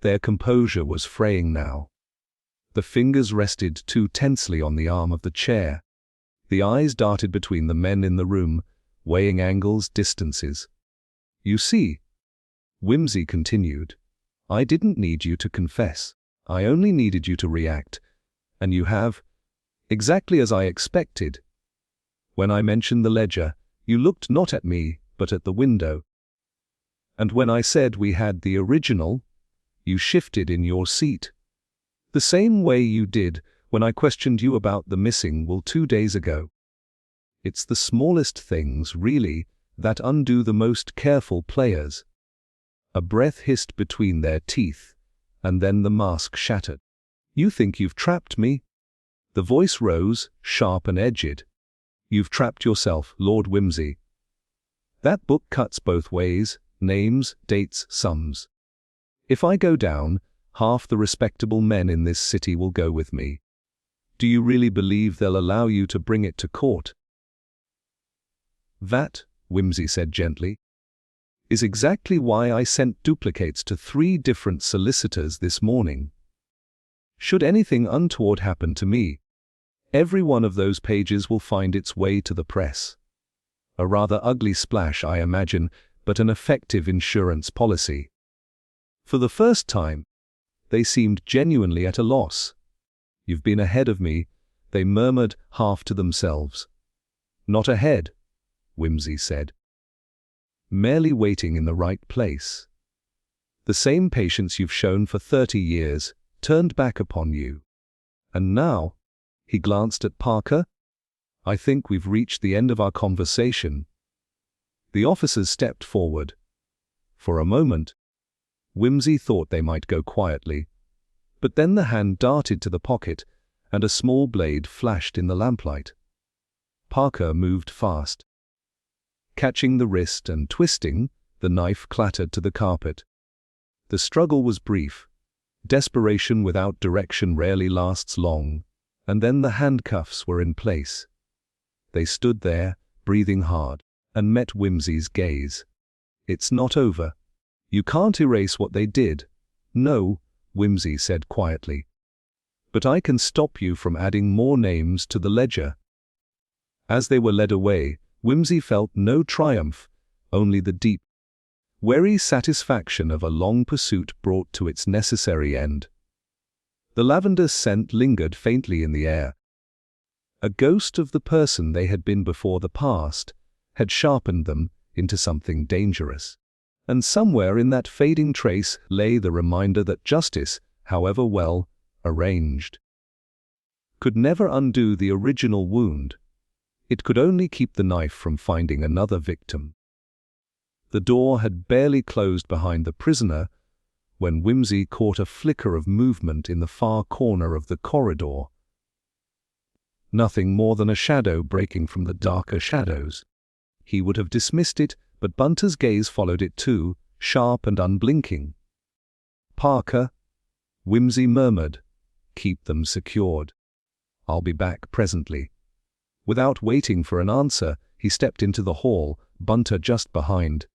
Their composure was fraying now. The fingers rested too tensely on the arm of the chair. The eyes darted between the men in the room, weighing angles, distances. "You see," Whimsy continued, "I didn't need you to confess. I only needed you to react. And you have, exactly as I expected. When I mentioned the ledger, you looked not at me, but at the window. And when I said we had the original, you shifted in your seat. The same way you did when I questioned you about the missing will 2 days ago. It's the smallest things, really, that undo the most careful players." A breath hissed between their teeth, and then the mask shattered. "You think you've trapped me?" The voice rose, sharp and edged. "You've trapped yourself, Lord Whimsy. That book cuts both ways, names, dates, sums. If I go down, half the respectable men in this city will go with me. Do you really believe they'll allow you to bring it to court?" "That," Whimsy said gently, "is exactly why I sent duplicates to 3 different solicitors this morning. Should anything untoward happen to me, every one of those pages will find its way to the press. A rather ugly splash, I imagine, but an effective insurance policy." For the first time, they seemed genuinely at a loss. "You've been ahead of me," they murmured half to themselves. "Not ahead," Whimsy said. "Merely waiting in the right place. The same patience you've shown for 30 years, turned back upon you. And now," he glanced at Parker, "I think we've reached the end of our conversation." The officers stepped forward. For a moment, Whimsy thought they might go quietly, but then the hand darted to the pocket, and a small blade flashed in the lamplight. Parker moved fast. Catching the wrist and twisting, the knife clattered to the carpet. The struggle was brief. Desperation without direction rarely lasts long, and then the handcuffs were in place. They stood there, breathing hard, and met Whimsy's gaze. "It's not over," You can't erase what they did. No, Whimsy said quietly. But I can stop you from adding more names to the ledger. As they were led away, Whimsy felt no triumph, only the deep, weary satisfaction of a long pursuit brought to its necessary end. The lavender scent lingered faintly in the air. A ghost of the person they had been before the past had sharpened them into something dangerous. And somewhere in that fading trace lay the reminder that justice, however well arranged, could never undo the original wound. It could only keep the knife from finding another victim. The door had barely closed behind the prisoner when Whimsy caught a flicker of movement in the far corner of the corridor. Nothing more than a shadow breaking from the darker shadows. He would have dismissed it, but Bunter's gaze followed it too, sharp and unblinking. "Parker," Whimsy murmured, "keep them secured. I'll be back presently." Without waiting for an answer, he stepped into the hall, Bunter just behind.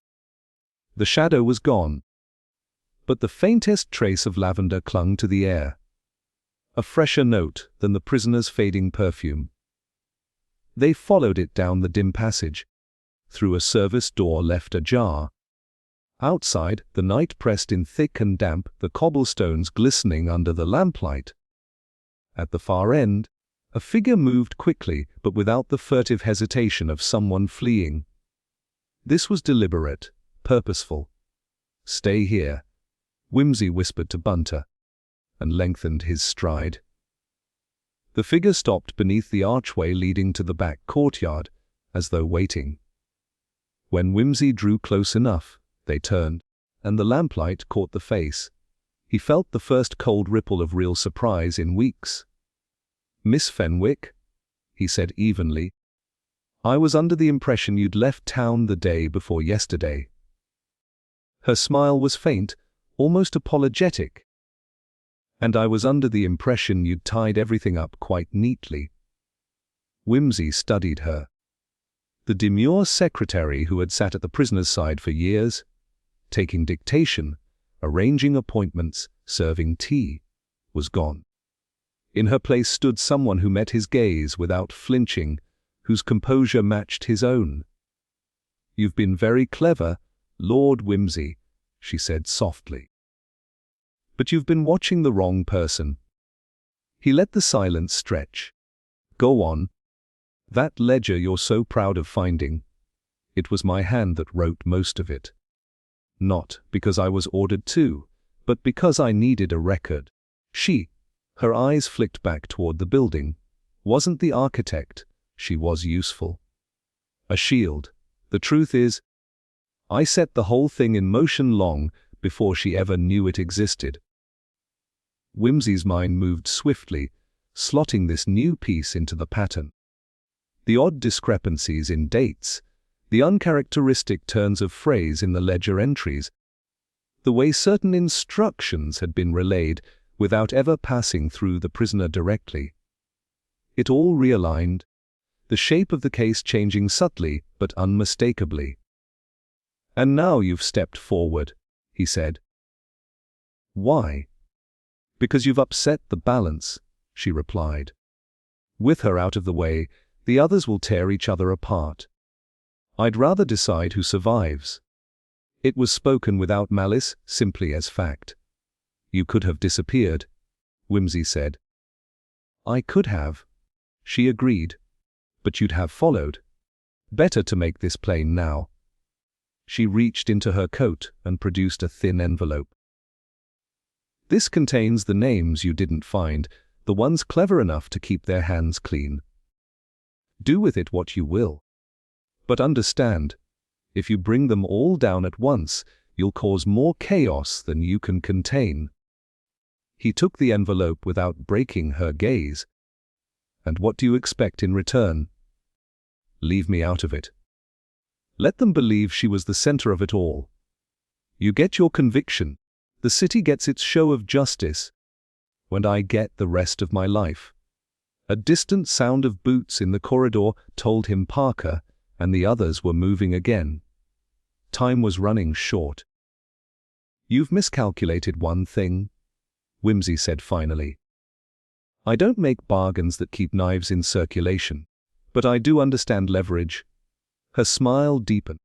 The shadow was gone, but the faintest trace of lavender clung to the air. A fresher note than the prisoner's fading perfume. They followed it down the dim passage, through a service door left ajar. Outside, the night pressed in thick and damp, the cobblestones glistening under the lamplight. At the far end, a figure moved quickly, but without the furtive hesitation of someone fleeing. This was deliberate, purposeful. "Stay here," Whimsy whispered to Bunter, and lengthened his stride. The figure stopped beneath the archway leading to the back courtyard, as though waiting. When Whimsy drew close enough, they turned, and the lamplight caught the face. He felt the first cold ripple of real surprise in weeks. "Miss Fenwick," he said evenly, "I was under the impression you'd left town the day before yesterday." Her smile was faint, almost apologetic. "And I was under the impression you'd tied everything up quite neatly." Whimsy studied her. The demure secretary who had sat at the prisoner's side for years, taking dictation, arranging appointments, serving tea, was gone. In her place stood someone who met his gaze without flinching, whose composure matched his own. "You've been very clever, Lord Whimsy," she said softly. "But you've been watching the wrong person." He let the silence stretch. "Go on. That ledger you're so proud of finding. It was my hand that wrote most of it. Not because I was ordered to, but because I needed a record." Her eyes flicked back toward the building, wasn't the architect. She was useful. A shield. The truth is, I set the whole thing in motion long before she ever knew it existed. Whimsy's mind moved swiftly, slotting this new piece into the pattern. The odd discrepancies in dates, the uncharacteristic turns of phrase in the ledger entries, the way certain instructions had been relayed without ever passing through the prisoner directly. It all realigned, the shape of the case changing subtly but unmistakably. "And now you've stepped forward," he said. "Why?" "Because you've upset the balance," she replied. "With her out of the way, the others will tear each other apart. I'd rather decide who survives." It was spoken without malice, simply as fact. "You could have disappeared," Whimsy said. "I could have," she agreed. "But you'd have followed. Better to make this plain now." She reached into her coat and produced a thin envelope. "This contains the names you didn't find, the ones clever enough to keep their hands clean. Do with it what you will. But understand, if you bring them all down at once, you'll cause more chaos than you can contain." He took the envelope without breaking her gaze. "And what do you expect in return? Leave me out of it. Let them believe she was the center of it all. You get your conviction, the city gets its show of justice, and I get the rest of my life." A distant sound of boots in the corridor told him Parker and the others were moving again. Time was running short. "You've miscalculated one thing," Whimsy said finally. "I don't make bargains that keep knives in circulation, but I do understand leverage." Her smile deepened.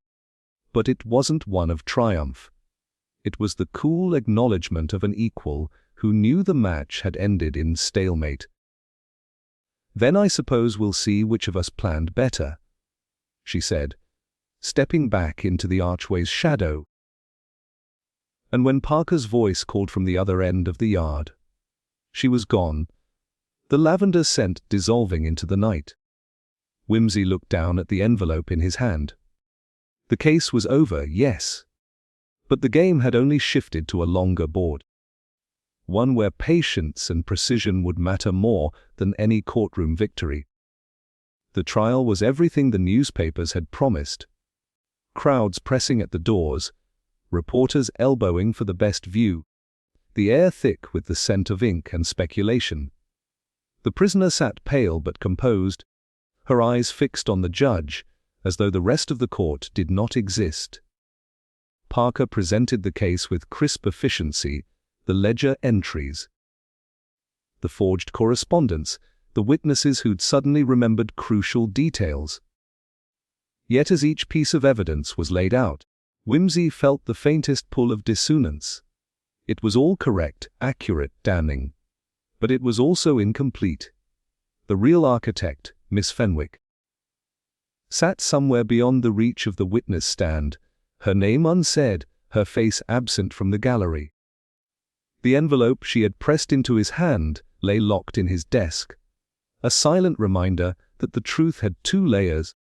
But it wasn't one of triumph. It was the cool acknowledgement of an equal who knew the match had ended in stalemate. "Then I suppose we'll see which of us planned better," she said, stepping back into the archway's shadow. And when Parker's voice called from the other end of the yard, she was gone, the lavender scent dissolving into the night. Whimsy looked down at the envelope in his hand. The case was over, yes. But the game had only shifted to a longer board. One where patience and precision would matter more than any courtroom victory. The trial was everything the newspapers had promised. Crowds pressing at the doors, reporters elbowing for the best view, the air thick with the scent of ink and speculation. The prisoner sat pale but composed, her eyes fixed on the judge, as though the rest of the court did not exist. Parker presented the case with crisp efficiency, the ledger entries, the forged correspondence, the witnesses who'd suddenly remembered crucial details. Yet as each piece of evidence was laid out, Whimsy felt the faintest pull of dissonance. It was all correct, accurate, damning. But it was also incomplete. The real architect, Miss Fenwick, sat somewhere beyond the reach of the witness stand, her name unsaid, her face absent from the gallery. The envelope she had pressed into his hand lay locked in his desk, a silent reminder that the truth had two layers,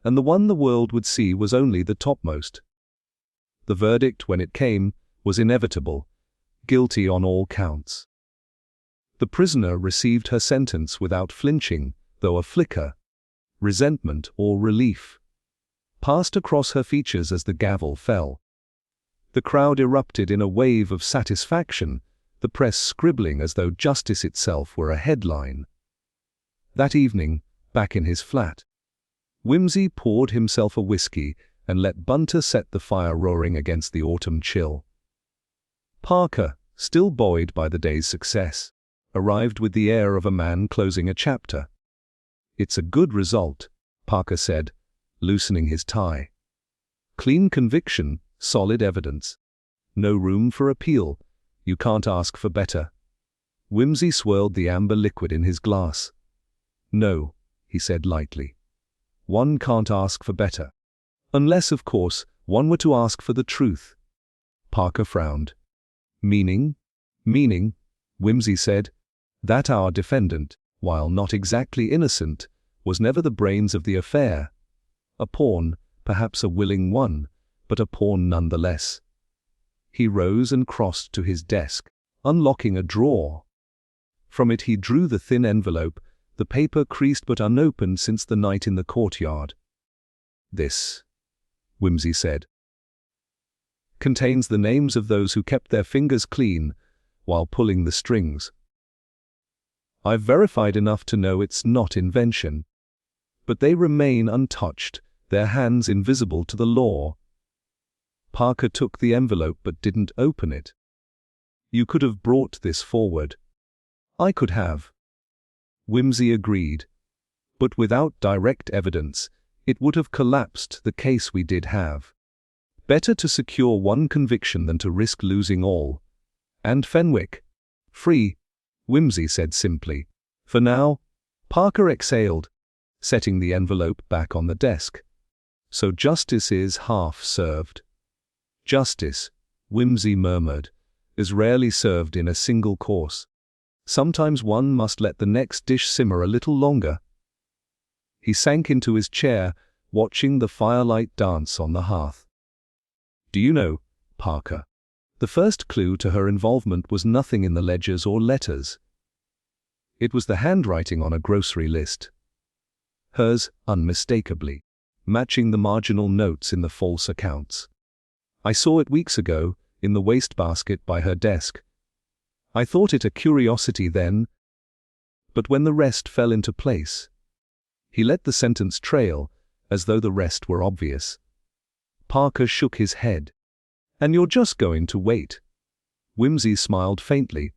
and the one the world would see was only the topmost. The verdict, when it came, was inevitable, guilty on all counts. The prisoner received her sentence without flinching, though a flicker, resentment or relief, passed across her features as the gavel fell. The crowd erupted in a wave of satisfaction, the press scribbling as though justice itself were a headline. That evening, back in his flat, Whimsy poured himself a whiskey and let Bunter set the fire roaring against the autumn chill. Parker, still buoyed by the day's success, arrived with the air of a man closing a chapter. "It's a good result," Parker said, loosening his tie. "Clean conviction, solid evidence. No room for appeal. You can't ask for better." Whimsy swirled the amber liquid in his glass. "No," he said lightly. "One can't ask for better. Unless, of course, one were to ask for the truth." Parker frowned. "Meaning?" "Meaning," Whimsy said, "that our defendant, while not exactly innocent, was never the brains of the affair. A pawn, perhaps a willing one, but a pawn nonetheless." He rose and crossed to his desk, unlocking a drawer. From it he drew the thin envelope, the paper creased but unopened since the night in the courtyard. "This," Whimsy said, "contains the names of those who kept their fingers clean while pulling the strings. I've verified enough to know it's not invention. But they remain untouched, their hands invisible to the law." Parker took the envelope but didn't open it. "You could have brought this forward." "I could have," Whimsy agreed. "But without direct evidence, it would have collapsed the case we did have. Better to secure one conviction than to risk losing all. And Fenwick, free," Whimsy said simply. "For now." Parker exhaled, setting the envelope back on the desk. "So justice is half served." "Justice," Whimsy murmured, "is rarely served in a single course. Sometimes one must let the next dish simmer a little longer." He sank into his chair, watching the firelight dance on the hearth. "Do you know, Parker, the first clue to her involvement was nothing in the ledgers or letters. It was the handwriting on a grocery list. Hers, unmistakably, matching the marginal notes in the false accounts. I saw it weeks ago, in the wastebasket by her desk. I thought it a curiosity then, but when the rest fell into place." He let the sentence trail, as though the rest were obvious. Parker shook his head. "And you're just going to wait?" Whimsy smiled faintly.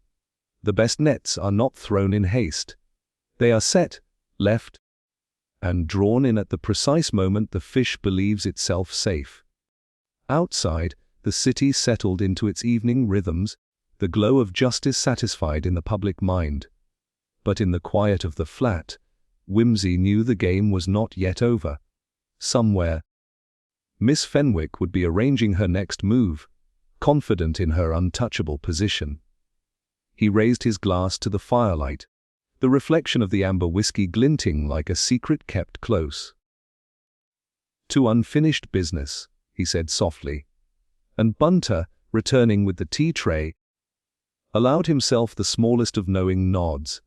The best nets are not thrown in haste. They are set, left, and drawn in at the precise moment the fish believes itself safe. Outside, the city settled into its evening rhythms, the glow of justice satisfied in the public mind. But in the quiet of the flat, Whimsy knew the game was not yet over. Somewhere, Miss Fenwick would be arranging her next move, confident in her untouchable position. He raised his glass to the firelight, the reflection of the amber whiskey glinting like a secret kept close. "To unfinished business," he said softly, and Bunter, returning with the tea tray, allowed himself the smallest of knowing nods.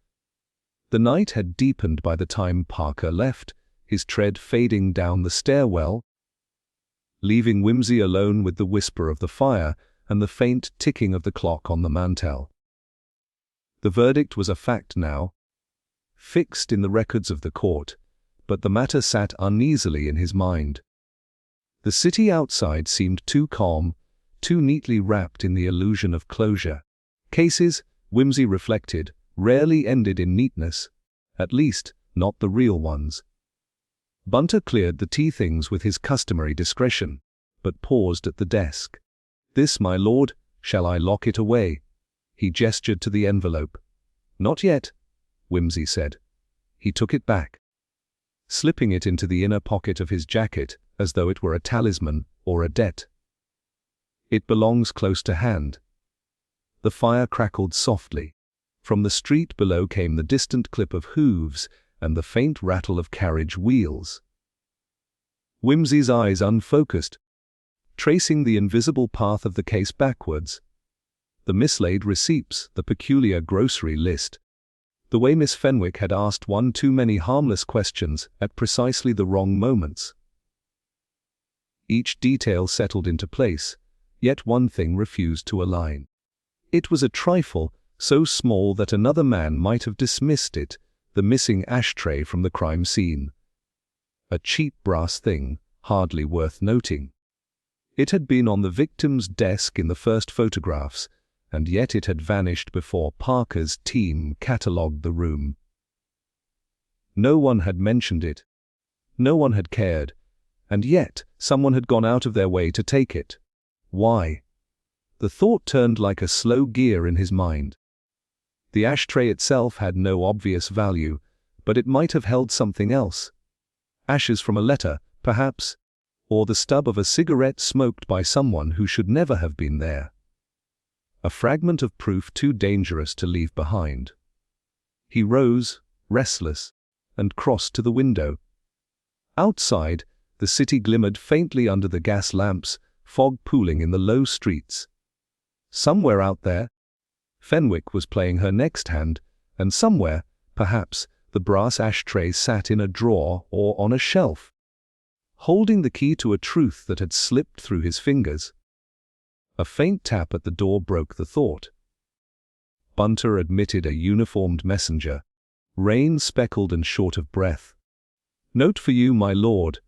The night had deepened by the time Parker left, his tread fading down the stairwell, leaving Whimsy alone with the whisper of the fire and the faint ticking of the clock on the mantel. The verdict was a fact now, fixed in the records of the court, but the matter sat uneasily in his mind. The city outside seemed too calm, too neatly wrapped in the illusion of closure. Cases, Whimsy reflected, rarely ended in neatness, at least not the real ones. Bunter cleared the tea things with his customary discretion, but paused at the desk. "This, my lord, shall I lock it away?" He gestured to the envelope. "Not yet," Whimsy said. He took it back, slipping it into the inner pocket of his jacket as though it were a talisman or a debt. "It belongs close to hand." The fire crackled softly. From the street below came the distant clip of hooves and the faint rattle of carriage wheels. Whimsy's eyes unfocused, tracing the invisible path of the case backwards. The mislaid receipts, the peculiar grocery list. The way Miss Fenwick had asked one too many harmless questions at precisely the wrong moments. Each detail settled into place, yet one thing refused to align. It was a trifle, so small that another man might have dismissed it, the missing ashtray from the crime scene. A cheap brass thing, hardly worth noting. It had been on the victim's desk in the first photographs, and yet it had vanished before Parker's team catalogued the room. No one had mentioned it. No one had cared, and yet someone had gone out of their way to take it. Why? The thought turned like a slow gear in his mind. The ashtray itself had no obvious value, but it might have held something else. Ashes from a letter, perhaps, or the stub of a cigarette smoked by someone who should never have been there. A fragment of proof too dangerous to leave behind. He rose, restless, and crossed to the window. Outside, the city glimmered faintly under the gas lamps, fog pooling in the low streets. Somewhere out there, Fenwick was playing her next hand, and somewhere, perhaps, the brass ashtray sat in a drawer or on a shelf, holding the key to a truth that had slipped through his fingers. A faint tap at the door broke the thought. Bunter admitted a uniformed messenger, rain-speckled and short of breath. "Note for you, my lord,"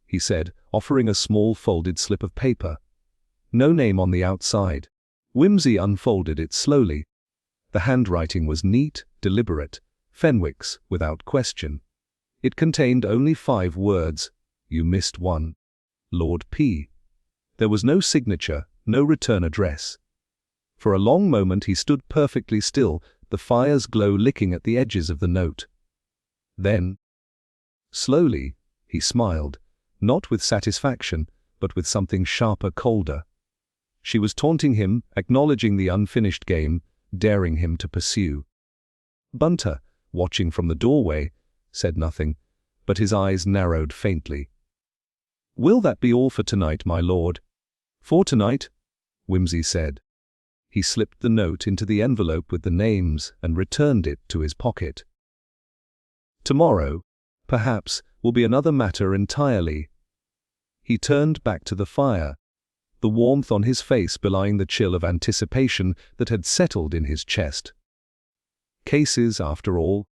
he said, offering a small folded slip of paper. No name on the outside. Whimsy unfolded it slowly. The handwriting was neat, deliberate, Fenwick's, without question. It contained only 5 words. "You missed one. Lord P." There was no signature, no return address. For a long moment he stood perfectly still, the fire's glow licking at the edges of the note. Then, slowly, he smiled, not with satisfaction, but with something sharper, colder. She was taunting him, acknowledging the unfinished game, daring him to pursue. Bunter, watching from the doorway, said nothing, but his eyes narrowed faintly. "Will that be all for tonight, my lord?" "For tonight," Whimsy said. He slipped the note into the envelope with the names and returned it to his pocket. "Tomorrow, perhaps, will be another matter entirely." He turned back to the fire, the warmth on his face belying the chill of anticipation that had settled in his chest. Cases, after all,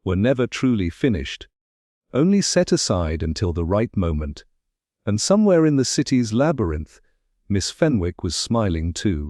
were never truly finished, only set aside until the right moment. And somewhere in the city's labyrinth, Miss Fenwick was smiling too.